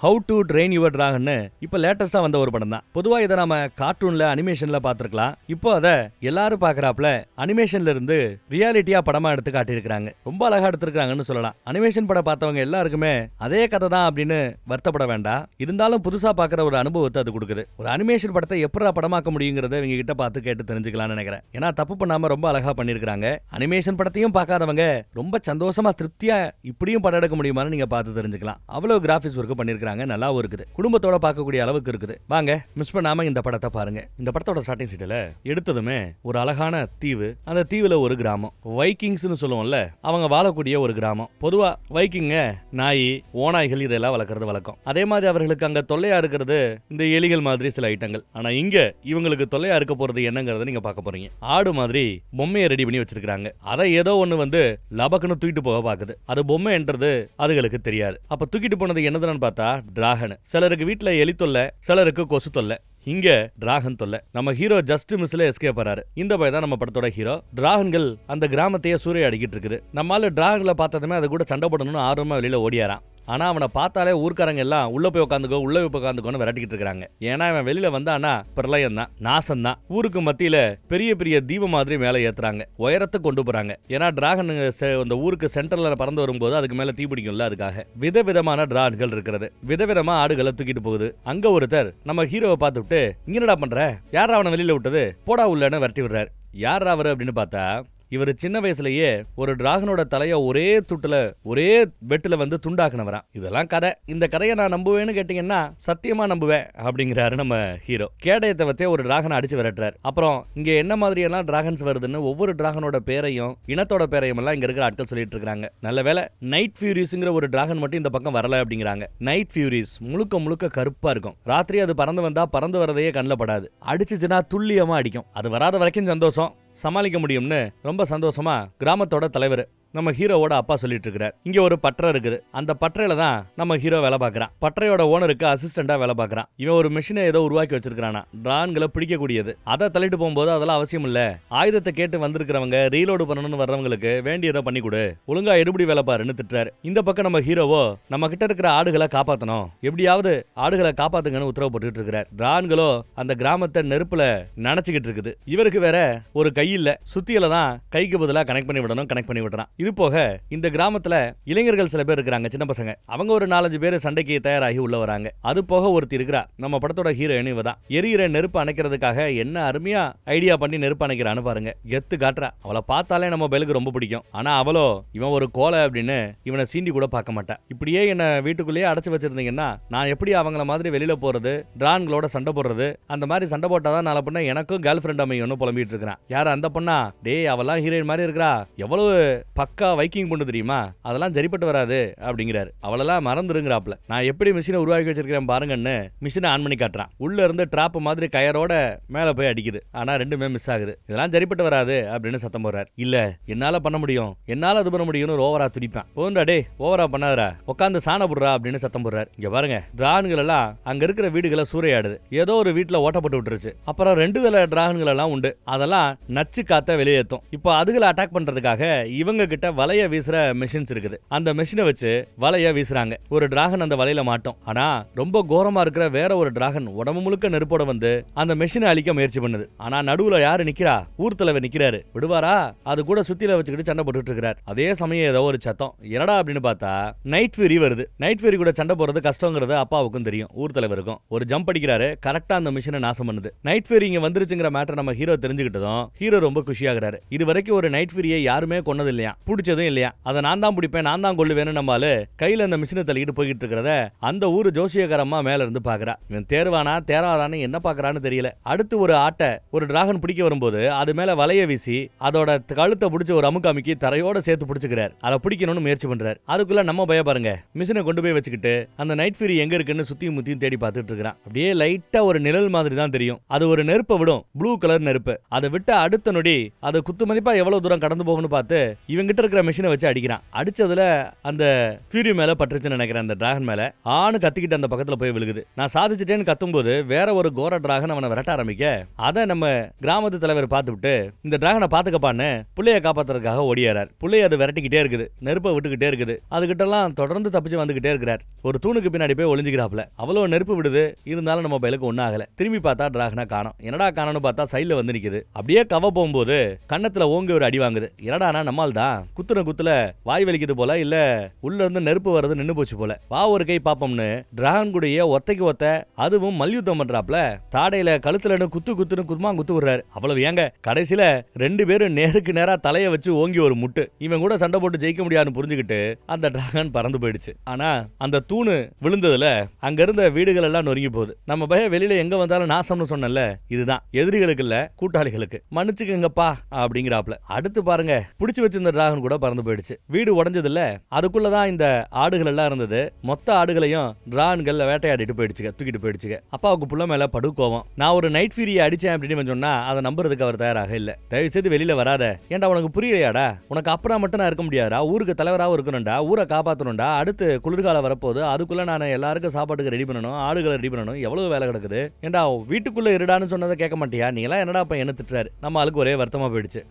How to train your டிராகன்னு இப்போ லேட்டஸ்டா வந்த ஒரு படம் தான். பொதுவா இதை நம்ம கார்ட்டூன்ல அனிமேஷன்ல பார்த்திருக்கலாம். இப்போ அதை எல்லாரும் பார்க்கறாப்ல அனிமேஷன்ல இருந்து ரியாலிட்டியா படமா எடுத்து காட்டியிருக்காங்க. ரொம்ப அழகா எடுத்திருக்காங்கன்னு சொல்லலாம். அனிமேஷன் படம் பார்த்தவங்க எல்லாருக்குமே அதே கதை தான் அப்படின்னு வருத்தப்பட வேண்டாம். இருந்தாலும் புதுசா பார்க்குற ஒரு அனுபவத்தை அது கொடுக்குது. ஒரு அனிமேஷன் படத்தை எப்படா படமாக்க முடியுங்கிறத இவங்க கிட்ட பார்த்து கேட்டு தெரிஞ்சுக்கலாம்னு நினைக்கிறேன். ஏன்னா தப்பு பண்ணாம ரொம்ப அழகா பண்ணியிருக்காங்க. அனிமேஷன் படத்தையும் பார்க்காதவங்க ரொம்ப சந்தோஷமா திருப்தியா இப்படியும் படம் எடுக்க முடியுமான்னு நீங்க பார்த்து தெரிஞ்சுக்கலாம். அவ்வளவு கிராபிக்ஸ் ஒர்க் பண்ணிருக்காங்க. நல்லாவும் இருக்குது. குடும்பத்தோட பார்க்கக்கூடிய அளவுக்கு இருக்குது. வாங்க மிஸ் பண்ணாம இந்த படத்தை பாருங்க. இந்த படத்தோட ஸ்டார்டிங் சீட்ல எடுத்ததுமே ஒரு அழகான தீவு. அந்த தீவுல ஒரு கிராமம். வைக்கிங்ஸ்னு சொல்லுவோம்ல, அவங்க வாழக்கூடிய ஒரு கிராமம். பொதுவா வைக்கிங்க நாய், ஓநாய்கள் இதெல்லாம் வளர்க்கறது வழக்கம். அதே மாதிரி அவர்களுக்கு அங்க தொல்லையா இருக்கிறது இந்த எலிகள் மாதிரி சில ஐட்டங்கள். ஆனா இங்க இவங்களுக்கு தொல்லையா இருக்க போறது என்னங்கறத நீங்க பார்க்க போறீங்க. ஆடு மாதிரி பொம்மையை ரெடி பண்ணி வச்சிருக்காங்க. அதை ஏதோ ஒண்ணு வந்து லபக்குன்னு தூக்கிட்டு போக பாக்குது. அது பொம்மை என்றது அதுகளுக்கு தெரியாது. அப்ப தூக்கிட்டு போனது என்னதுன்னு பார்த்தா டிராகன். சிலருக்கு வீட்டுல எலி தொல்லை, சிலருக்கு கொசு தொல்லை. இங்க டிராகன் தொல்லை. நம்ம ஹீரோ ஜஸ்ட் மிஸ்ல எஸ்கேப் ஆறாரு. இந்த பையன் தான் நம்ம படத்தோட ஹீரோ. டிராகன்கள் அந்த கிராமத்தையே சூறைய அடிக்கிட்டு இருக்குது. நம்மால டிராகன்களை பார்த்ததுமே அது கூட சண்டை போடணும்னு ஆர்வமா வெளியில ஓடியாரான். ஆனா அவனை பார்த்தாலே ஊர்க்காரங்க எல்லாம் உள்ள போய் உட்காந்துக்கோன்னு விரட்டிக்கிட்டு இருக்காங்க. ஏன்னா அவன் வெளியில வந்தானா பிரளயம் தான், நாசம் தான். ஊருக்கு மத்தியில பெரிய பெரிய தீபம் மாதிரி மேல ஏத்துறாங்க, உயரத்தை கொண்டு போறாங்க. ஏன்னா டிராகன் அந்த ஊருக்கு சென்டர்ல பறந்து வரும்போது அதுக்கு மேல தீ பிடிக்கும்ல, அதுக்காக விதவிதமான டிராகன்கள் இருக்கிறது. விதவிதமா ஆடுகளை தூக்கிட்டு போகுது. அங்க ஒருத்தர் நம்ம ஹீரோவை பார்த்துட்டு, இங்க என்னடா பண்ற, யாரா அவனை வெளியில விட்டது, போடா உள்ளன்னு விரட்டி விடுறாரு. யாரா அவரு அப்படின்னு பார்த்தா, இவர் சின்ன வயசுலயே ஒரு டிராகனோட தலைய ஒரே துட்டுல ஒரே வெட்டுல வந்து துண்டாக்குனவரான். இதெல்லாம் கதை. இந்த கதையை நான் நம்புவேன்னு கேட்டீங்கன்னா சத்தியமா நம்புவேன் அப்படிங்கிறாரு நம்ம ஹீரோ. கேடயத்தை வச்சே ஒரு டிராகனை அடிச்சு விரட்டுறாரு. அப்புறம் இங்க என்ன மாதிரி எல்லாம் டிராகன்ஸ் வருதுன்னு ஒவ்வொரு டிராகனோட பேரையும் இனத்தோட பேரையும் எல்லாம் இங்க இருக்கிற ஆட்கள் சொல்லிட்டு இருக்காங்க. நல்ல வேளை நைட் ஃபியூரிஸ்ங்கிற ஒரு டிராகன் மட்டும் இந்த பக்கம் வரல அப்படிங்கிறாங்க. நைட் ஃபியூரிஸ் முழுக்க முழுக்க கருப்பா இருக்கும். ராத்திரி அது பறந்து வந்தா பறந்து வரதையே கண்ணில் படாது. அடிச்சுச்சுன்னா துல்லியமா அடிக்கும். அது வராத வரைக்கும் சந்தோஷம், சமாளிக்க முடியும்னு ரொம்ப சந்தோஷமா கிராமத்தோட தலைவர் நம்ம ஹீரோவோட அப்பா சொல்லிட்டு இருக்கிறார். இங்க ஒரு பட்டறை இருக்குது. அந்த பட்டறையில தான் நம்ம ஹீரோ வேலை பார்க்கறான். பட்டறையோட ஓனருக்கு அசிஸ்டண்டா வேலை பார்க்கறான். இவன் ஒரு மிஷினை ஏதோ உருவாக்கி வச்சிருக்கானா, டிராகன்களை பிடிக்கக்கூடியது. அதை தள்ளிட்டு போகும்போது அதெல்லாம் அவசியம் இல்ல, ஆயுதத்தை கேட்டு வந்திருக்கிறவங்க ரீலோடு பண்ணணும்னு வர்றவங்களுக்கு வேண்டியதை பண்ணி கொடு, ஒழுங்கா எடுபடி வேலை பாருன்னு திட்டுறாரு. இந்த பக்கம் நம்ம ஹீரோவோ நம்ம கிட்ட இருக்கிற ஆடுகளை காப்பாத்தணும், எப்படியாவது ஆடுகளை காப்பாத்துங்கன்னு உத்தரவு போட்டுட்டு இருக்கிறார். டிராகன்களோ அந்த கிராமத்தை நெருப்புல நினைச்சுக்கிட்டு இருக்குது. இவருக்கு வேற ஒரு கை இல்ல, சுத்தியில தான் கைக்கு பதிலா கனெக்ட் பண்ணி விடுறான். இது போக இந்த கிராமத்துல இளைஞர்கள் சில பேர் இருக்காங்க, சின்ன பசங்க. அவங்க ஒரு 4-5 பேர் சண்டைக்கு தயாராகி உள்ள வராங்க. அது போக ஒருத்தி இருக்கிறா, நம்ம படத்தோட ஹீரோயின் இவ தான். எரியிற நெருப்பு அணைக்கிறதுக்காக என்ன அருமையா ஐடியா பண்ணி நெருப்பு அணைக்கிறான்னு பாருங்க. கெத்து காட்டுறா. அவளை பார்த்தாலே நம்ம பெலுக்கு ரொம்ப பிடிக்கும். ஆனா அவளோ இவன் ஒரு கோலை அப்படின்னு இவனை சீண்டி கூட பார்க்க மாட்டா. இப்படியே என்ன வீட்டுக்குள்ளேயே அடைச்சு வச்சிருந்தீங்கன்னா நான் எப்படி அவங்கள மாதிரி வெளியில போறது, டிராகன்களோட சண்டை போடுறது, அந்த மாதிரி சண்டை போட்டாதான் நாளை பண்ண எனக்கும் கேர்ள் ஃப்ரெண்ட் அமையும் புலம்பிட்டு இருக்கிறான். யார் அந்த பொண்ணா? டேய் அவெல்லாம் ஹீரோயின் மாதிரி இருக்கிறா, எவ்வளவு பக்கா வைக்கிங் பொண்ணு தெரியுமா, அதெல்லாம் சரிப்பட்டு வராது அப்படிங்கிறாரு. அவளெல்லாம் மறந்துருங்கிறாப்ல. நான் எப்படி மிஷினை உருவாக்கி வச்சிருக்கிறேன் பாருங்கன்னு மிஷினை ஆன் பண்ணி காட்டுறான். உள்ள இருந்து டிராப் மாதிரி கயரோட மேல போய் அடிக்குது. ஆனா ரெண்டுமே மிஸ் ஆகுது. இதெல்லாம் சரிப்பட்டு வராது அப்படின்னு சத்தம் போடுறாரு. இல்ல என்னால பண்ண முடியும், என்னால அது பண்ண முடியும்னு ஓவரா துடிப்பான். போண்டா டே ஓவரா பண்ணாதரா, உட்காந்து சாண புடுறா அப்படின்னு சத்தம் போடுறாரு. இங்க பாருங்க, டிராகன்கள் எல்லாம் அங்க இருக்கிற வீடுகளை சூறையாடுது. ஏதோ ஒரு வீட்டுல ஓட்டப்பட்டு விட்டுருச்சு. அப்புறம் 2 தலை டிராகன்கள் எல்லாம் உண்டு, அதெல்லாம் நச்சு காத்த வெளியேற்றும். இப்போ அதுகளை அட்டாக் பண்றதுக்காக இவங்க கிட்ட வலைய வீசுற மெஷின்ஸ் இருக்குது. அந்த மெஷினை வச்சு வலைய வீசுறாங்க. ஒரு டிராகன் அந்த வலையில மாட்டோம். ஆனா ரொம்ப கோரமா இருக்கிற வேற ஒரு டிராகன் உடம்பு முழுக்க நெருப்போட வந்து அந்த மெஷினை அழிக்க முயற்சி பண்ணுது. ஆனா நடுவுல யாரு நிக்கிறா? ஊர் தலைவர் நிக்கிறாரு. விடுவாரா? அது கூட சுத்தில வச்சுக்கிட்டு சண்டை போட்டுட்டு இருக்கிறார். அதே சமயம் ஏதோ ஒரு சத்தம். என்னடா அப்படின்னு பார்த்தா நைட் ஃபியூரி வருது. நைட் ஃபியூரி கூட சண்டை போறது கஷ்டங்கிறது அப்பாவுக்கும் தெரியும், ஊர் தலைவருக்கும். ஒரு ஜம்ப் அடிக்கிறாரு, கரெக்டா அந்த மிஷினை நாசம் பண்ணுது. நைட் ஃபியூரி இங்க வந்துருச்சுங்கிற மேட்டர் நம்ம ஹீரோ தெரிஞ்சுக்கிட்டதும் ஹீரோ ரொம்ப குஷியாகிறாரு. இது வரைக்கும் ஒரு நைட் ஃபியூரியை யாருமே கொன்னது இல்லையா, பிடிச்சதும் இல்லையா. அதை நான் தான் பிடிப்பேன், நான் தான் கொள்ளுவேன்னு நம்மால கையில அந்த மிஷினை தள்ளிக்கிட்டு போய்கிட்டு இருக்கிறத அந்த ஊரு ஜோசியக்காரம்மா மேல இருந்து பாக்குறா. இவன் தேர்வானா தேராதான்னு என்ன பாக்குறான்னு தெரியல. அடுத்து ஒரு ஆட்டை ஒரு டிராகன் பிடிக்க வரும்போது அது மேல வலைய வீசி அதோட கழுத்தை பிடிச்சி ஒரு அமுக்காமிக்கு தரையோட சேர்த்து பிடிச்சுக்கிறார். அதை பிடிக்கணும்னு முயற்சி பண்றாரு. அதுக்குள்ள நம்ம பய பாருங்க, மிஷினை கொண்டு போய் வச்சுக்கிட்டு அந்த நைட் ஃபியூரி எங்க இருக்குன்னு சுத்தியும் முத்தியும் தேடி பார்த்துட்டு இருக்கிறான். அப்படியே லைட்டா ஒரு நிழல் மாதிரி தான் தெரியும். அது ஒரு நெருப்பை விடும், ப்ளூ கலர் நெருப்பு. அதை விட்டு அடுத்த நொடி அது குத்து மதிப்பா எவ்வளவு தூரம் கடந்து போகணும்னு பார்த்து இவங்க அங்கிட்ட இருக்கிற மிஷினை வச்சு அடிக்கிறான். அடிச்சதுல அந்த ஃபியூரி மேல பட்டுருச்சுன்னு நினைக்கிறேன். அந்த டிராகன் மேல ஆணு கத்திக்கிட்டு அந்த பக்கத்துல போய் விழுகுது. நான் சாதிச்சிட்டேன்னு கத்தும்போது வேற ஒரு கோர டிராகன் அவனை விரட்ட ஆரம்பிக்க அதை நம்ம கிராமத்து தலைவர் பார்த்துவிட்டு இந்த டிராகனை பாத்துக்கப்பான்னு புள்ளைய காப்பாத்துறதுக்காக ஓடியாரார். புள்ளைய அது விரட்டிக்கிட்டே இருக்குது, நெருப்பை விட்டுக்கிட்டே இருக்குது. அதுகிட்ட எல்லாம் தொடர்ந்து தப்பிச்சு வந்துகிட்டே இருக்கிறார். ஒரு தூணுக்கு பின்னாடி போய் ஒளிஞ்சுக்கிறாப்ல. அவ்வளவு நெருப்பு விடுது, இருந்தாலும் நம்ம பைலுக்கு ஒன்னும் ஆகல. திரும்பி பார்த்தா டிராகனை காணோம். என்னடா காணோம்னு பார்த்தா சைட்ல வந்து நிக்குது. அப்படியே கவ போகும்போது கண்ணத்துல ஓங்கி ஒரு அடி வாங்குது. என்னடானா நம்மால் தான் குத்துல வாய் வலிக்குது போல, இல்ல உள்ள இருந்து நெருப்பு வர்றது நின்னு போச்சு போல. வா ஒரு கை பாப்போம்னு டிராகன் கூடயே ஒத்தைக்கு ஒத்த, அதுவும் மல்யுத்தம் பண்றாப்ல. தாடையில கழுத்துல குத்துன்னு குருமா குத்து விடுறாரு. அவ்வளவு ஏங்க, கடைசியில 2 பேரும் நேருக்கு நேரா தலைய வச்சு ஓங்கி ஒரு முட்டு. இவன் கூட சண்டை போட்டு ஜெயிக்க முடியாதுன்னு புரிஞ்சுக்கிட்டு அந்த டிராகன் பறந்து போயிடுச்சு. ஆனா அந்த தூணு விழுந்ததுல அங்க இருந்த வீடுகள் எல்லாம் நொறுங்கி போகுது. நம்ம பையன் வெளியில எங்க வந்தாலும் நாசம்னு சொன்னல, இதுதான் எதிரிகளுக்கு இல்ல கூட்டாளிகளுக்கு, மன்னிச்சுக்கங்கப்பா அப்படிங்கிறாப்ல. அடுத்து பாருங்க, புடிச்சு வச்சிருந்த டிராகன் கூட பறந்து போயிடுச்சு. வீடு உடைஞ்சது இல்ல, அதுக்குள்ளதான் இந்த ஆடுகள் எல்லாம் இருந்தது. மொத்த ஆடுகளையும் டிராகன்கள் வேட்டையாடிட்டு போயிடுச்சுங்க, தூக்கிட்டு போயிடுச்சுங்க. அப்பாவுக்கு புள்ள மேல படு கோவம். நான் ஒரு நைட் ஃபியூரியை அடிச்சேன் அப்படின்னு சொன்னா அதை நம்புறதுக்கு அவர் தயாராக இல்ல. தயவு செய்து வெளியில வராத. ஏன்டா உனக்கு புரியலையாடா? உனக்கு அப்புறம் மட்டும் நான் இருக்க முடியாதா? ஊருக்கு தலைவராகவும் இருக்கணும்டா, ஊரை காப்பாற்றணும்டா. அடுத்து குளிர்காலம் வரப்போது, அதுக்குள்ள நான் எல்லாருக்கும் சாப்பாட்டுக்கு ரெடி பண்ணணும், ஆடுகளை ரெடி பண்ணணும். எவ்வளவு வேலை கிடக்குது. ஏன்டா வீட்டுக்குள்ள இருடான்னு சொன்னதை கேட்க மாட்டியா? நீ எல்லாம் என்னடா இப்ப என்ன திட்டுறாரு? நம்ம ஆளுக்கு ஒரே வருத்தமா போயிடுச்சு.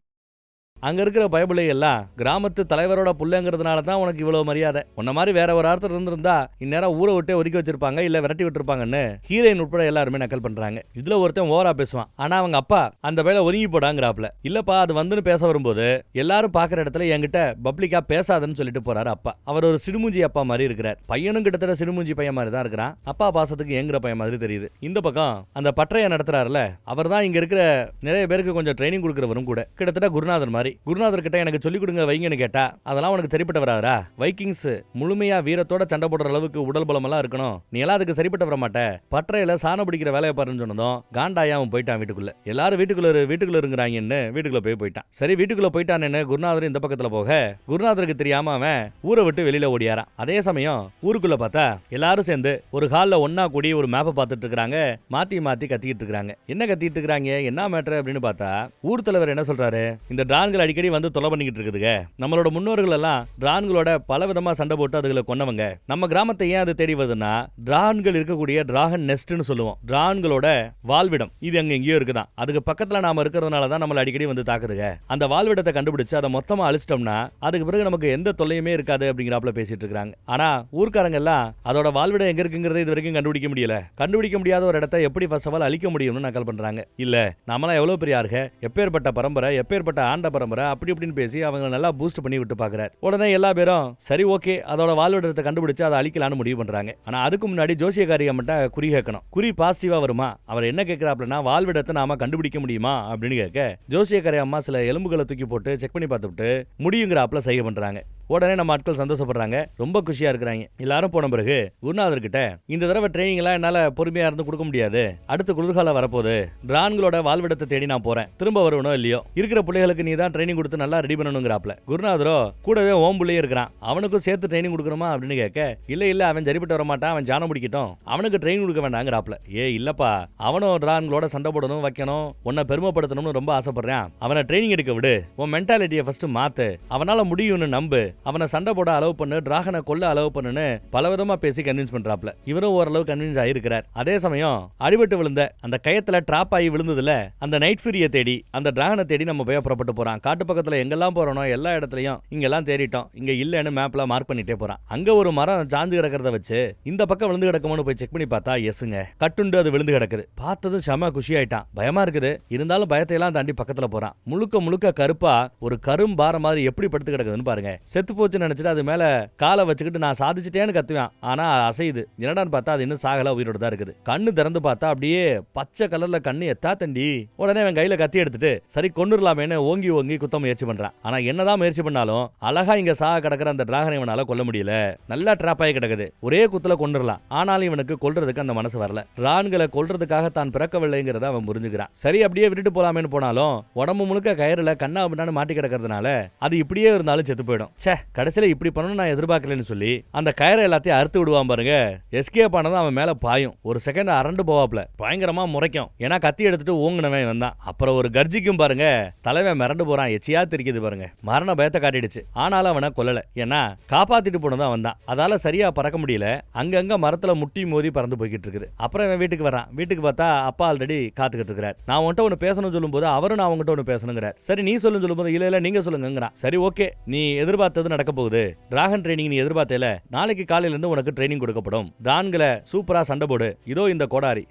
அங்க இருக்கிற பயபிளை எல்லாம் கிராமத்து தலைவரோட புள்ளங்கிறதுனால தான் உனக்கு இவ்வளவு மரியாதை. உன்ன மாதிரி வேற ஒரு ஆர்த்தர் இருந்திருந்தா இந்நேரம் ஊரை விட்டே ஒதுக்கி வச்சிருப்பாங்க, இல்ல விரட்டி விட்டுருப்பாங்கன்னு ஹீரோயின் உட்பட எல்லாருமே நக்கல் பண்றாங்க. இதுல ஒருத்தன் ஓவரா பேசுவான். ஆனா அவங்க அப்பா அந்த வேலை ஒதுங்கி போடாங்கிறாப்ல. இல்லப்பா அது வந்துன்னு பேச வரும்போது எல்லாரும் பாக்குற இடத்துல என்கிட்ட பப்ளிக்கா பேசாதன்னு சொல்லிட்டு போறாரு அப்பா. அவர் ஒரு சிடுமூஞ்சி அப்பா மாதிரி இருக்கிறார். பையனும் கிட்டத்தட்ட சிடுமூஞ்சி பையன் மாதிரி தான் இருக்கிறான். அப்பா பாசத்துக்கு ஏங்குற பையன் மாதிரி தெரியுது. இந்த பக்கம் அந்த பட்டறையை நடத்துறாருல, அவர் தான் இங்க இருக்கிற நிறைய பேருக்கு கொஞ்சம் ட்ரைனிங் கொடுக்கறவரும் கூட. கிட்டத்தட்ட குருநாதர் மாதிரி. குருநாதர் கிட்ட எனக்கு சொல்லிக் கொடுங்க வைங்கன்னு கேட்டா அதெல்லாம் உனக்கு சரிப்பட்ட வராதா? வைக்கிங்ஸ் முழுமையா வீரத்தோட சண்டை போடுற அளவுக்கு உடல் பலம் எல்லாம் இருக்கணும், நீ எல்லாம் அதுக்கு சரிப்பட்ட வர மாட்ட. பட்டறையில சாணம் பிடிக்கிற வேலையை பாருன்னு சொன்னதும் காண்டாயாவும் போயிட்டான் வீட்டுக்குள்ள. எல்லாரும் வீட்டுக்குள்ள இருங்கிறாங்கன்னு வீட்டுக்குள்ள போயிட்டான். சரி வீட்டுக்குள்ள போயிட்டான்னு குருநாதர் இந்த பக்கத்துல போக, குருநாதருக்கு தெரியாம அவன் ஊரை விட்டு வெளியில ஓடியாரான். அதே சமயம் ஊருக்குள்ள பார்த்தா எல்லாரும் சேர்ந்து ஒரு ஹால்ல ஒன்னா கூடி ஒரு மேப்பை பார்த்துட்டு இருக்காங்க. மாத்தி மாத்தி கத்திக்கிட்டு இருக்காங்க. என்ன கத்திட்டு இருக்காங்க, என்ன மேட்டர் அப்படின்னு பார்த்தா ஊர் தலைவர் என்ன சொல்றாரு, இந்த டிரான்கள் அடிக்கடி வந்து தொலை பண்ணிக்கிட்டு இருக்குதுங்க. நம்மளோட முன்னோர்கள் எல்லாம் டிரான்களோட பல விதமா சண்டை போட்டு அதுகளை கொன்னவங்க. நம்ம கிராமத்தை ஏன் அது தேடி வருதுன்னா, டிரான்கள் இருக்கக்கூடிய டிராகன் நெஸ்ட்னு சொல்லுவோம். டிரான்களோட வாழ்விடம் இது அங்க எங்கேயோ இருக்குதான். அதுக்கு பக்கத்துல நாம இருக்கிறதுனால தான் நம்மள அடிக்கடி வந்து தாக்குதுங்க. அந்த வாழ்விடத்தை கண்டுபிடிச்சு அதை மொத்தமா அழிச்சிட்டோம்னா அதுக்கு பிறகு நமக்கு எந்த தொல்லையுமே இருக்காது அப்படிங்கிறாப்ல பேசிட்டு இருக்காங்க. ஆனா ஊர்க்காரங்க எல்லாம் அதோட வாழ்விடம் எங்க இருக்குங்கிறத இது வரைக்கும் கண்டுபிடிக்க முடியல. கண்டுபிடிக்க முடியாத ஒரு இடத்தை எப்படி ஃபர்ஸ்ட் ஆஃப் ஆல் அழிக்க முடியும்னு நக்கல் பண்றாங்க. இல்ல நம்மளாம் எவ்வளவு பெரிய ஆர்க, எப்பேற்பட்ட பரம்பரை, எப்பேற்பட்ட ஆண்ட பரம்பரை, அப்படி இப்படின்னு பேசி அவங்க நல்லா பூஸ்ட் பண்ணி விட்டு பாக்குறாரு. உடனே எல்லா பேரும் சரி ஓகே அதோட வாழ்விடத்தை கண்டுபிடிச்சு அதை அழிக்கலான்னு முடிவு பண்றாங்க. ஆனா அதுக்கு முன்னாடி ஜோசியக்காரி அம்மட்ட குறி கேட்கணும். குறி பாசிட்டிவா வருமா? அவர் என்ன கேட்கிறாப்லன்னா, வாழ்விடத்தை நாம கண்டுபிடிக்க முடியுமா அப்படின்னு கேட்க, ஜோசியக்காரி அம்மா சில எலும்புகளை தூக்கி போட்டு செக் பண்ணி பார்த்துட்டு முடியுங்கிறாப்ல செய்ய பண்றாங்க. உடனே நம்ம ஆட்கள் சந்தோஷப்படுறாங்க, ரொம்ப குஷியா இருக்கிறாங்க. எல்லாரும் போன பிறகு குருநாதர் கிட்ட இந்த தடவை ட்ரைனிங் எல்லாம் என்னால பொறுமையா இருந்து கொடுக்க முடியாது, அடுத்த குளிர்காலம் வரப்போது, டிரான்களோட வாழ்விடத்தை தேடி நான் போறேன், திரும்ப வருவனோ இல்லையோ, இருக்கிற பிள்ளைகளுக்கு நீ தான் ட்ரைனிங் கொடுத்து நல்லா ரெடி பண்ணணுங்கிறாப்ல. குருநாதரோ கூடவே ஓம்புள்ளே இருக்கிறான், அவனுக்கும் சேர்த்து ட்ரைனிங் கொடுக்கணுமா அப்படின்னு கேட்க, இல்ல அவன் சரிப்பட்டு வர மாட்டான், அவன் ஜானம் பிடிக்கட்டும், அவனுக்கு ட்ரைனிங் கொடுக்க வேண்டாங்கிறாப்ல. இல்லப்பா அவனும் டிரான்களோட சண்டை போடணும், வைக்கணும், உன்னை பெருமைப்படுத்தணும்னு ரொம்ப ஆசைப்படுறான், அவனை ட்ரைனிங் எடுக்க விடு, உன் மென்டாலிட்டியை ஃபர்ஸ்ட் மாத்து, அவனால முடியும்னு நம்பு, அவனை சண்டை போட அலோவ் பண்ணு, டிராகனை கொல்ல அலோவ் பண்ணுன்னு பலவிதமா பேசி கன்வின்ஸ் பண்றாப்ல. இவரும் ஓரளவு கன்வின்ஸ் ஆயிருக்கிறார். அதே சமயம் அடிபட்டு விழுந்த அந்த கயத்துல டிராப் ஆகி விழுந்ததுல அந்த நைட் ஃபியூரியை தேடி, அந்த டிராகனை தேடி நம்ம போய் புறப்பட்டு போறான். காட்டு பக்கத்துல எங்கெல்லாம் போறோம் எல்லா இடத்துலயும் இங்கெல்லாம் தேடிட்டோம், இங்க இல்லன்னு மேப்ல மார்க் பண்ணிட்டே போறான். அங்க ஒரு மரம் சாஞ்சு கிடக்கிறத வச்சு இந்த பக்கம் விழுந்து கிடக்குமோன்னு போய் செக் பண்ணி பார்த்தா எஸ்ங்க, கட்டுண்டு அது விழுந்து கிடக்குது. பார்த்ததும் செம குஷி ஆயிட்டான். பயமா இருக்குது, இருந்தாலும் பயத்தை எல்லாம் தாண்டி பக்கத்துல போறான். முழுக்க கருப்பா ஒரு கரும்பார மாதிரி எப்படி படுத்து கிடக்குதுன்னு பாருங்க. செத்து போச்சு நினைச்சிட்டு அது மேல காலை வச்சுக்கிட்டு நான் சாதிச்சிட்டேன்னு கத்துவேன். ஆனா அசையுது. என்னடான்னு பார்த்தா அது இன்னும் சாகல, உயிரோட தான் இருக்குது. கண்ணு திறந்து பார்த்தா அப்படியே பச்சை கலர்ல கண்ணு எத்தா தண்டி. உடனே அவன் கையில கத்தி எடுத்துட்டு சரி கொன்னுடலாமேன்னு ஓங்கி குத்த முயற்சி பண்றான். ஆனா என்னதான் முயற்சி பண்ணாலும் அழகா இங்க சாக கிடக்கிற அந்த டிராகனை இவனால கொல்ல முடியல. நல்லா டிராப் ஆகி கிடக்குது. ஒரே குத்துல கொன்னுடலாம், ஆனாலும் இவனுக்கு கொல்றதுக்கு அந்த மனசு வரல. டிரான்களை கொல்றதுக்காக தான் பிறக்கவில்லைங்கிறத அவன் புரிஞ்சுக்கிறான். சரி அப்படியே விட்டுட்டு போலாமேன்னு போனாலும் உடம்பு முழுக்க கயிறுல கண்ணா பின்னான்னு மாட்டி கிடக்கிறதுனால அது இப்படியே இருந்தாலும் செத்து போயிடும். கடைசியில இப்படி பண்ணணும் நான் எதிர்பார்க்கலன்னு சொல்லி அந்த கயிறை எல்லாத்தையும் அறுத்து விடுவான் பாருங்க. எஸ்கேப் ஆனதும் அவன் மேல பாயும். ஒரு செகண்ட் அரண்டு போவாப்ல, பயங்கரமா முறைக்கும். ஏன்னா கத்தி எடுத்துட்டு ஓங்குனவன் வந்தான். அப்புறம் ஒரு கர்ஜிக்கும் பாருங்க, தலைவன் மிரண்டு போறான். பாக்குறான், எச்சியா தெரிக்குது பாருங்க. மரண பயத்தை காட்டிடுச்சு. ஆனாலும் அவனை கொல்லல. ஏன்னா காப்பாத்திட்டு போனதான் வந்தான். அதால சரியா பறக்க முடியல. அங்கங்க மரத்துல முட்டி மோதி பறந்து போய்கிட்டு இருக்குது. அப்புறம் இவன் வீட்டுக்கு வரான். வீட்டுக்கு பார்த்தா அப்பா ஆல்ரெடி காத்துக்கிட்டு இருக்கிறார். நான் உன்கிட்ட ஒன்னு பேசணும் சொல்லும் போது அவரும் நான் உங்ககிட்ட ஒன்னு பேசணுங்கிறார். சரி நீ சொல்லும் சொல்லும் போது இல்ல நீங்க சொல்லுங்கிறான். சரி ஓகே, நீ எதிர்பார்த்தது நடக்க போகுது. டிராகன் ட்ரைனிங் நீ எதிர்பார்த்தல. நாளைக்கு காலையில இருந்து உனக்கு ட்ரைனிங் கொடுக்கப்படும். டிரான்களை சூப்பரா சண்டை போடு. இதோ இந்த கோடாரி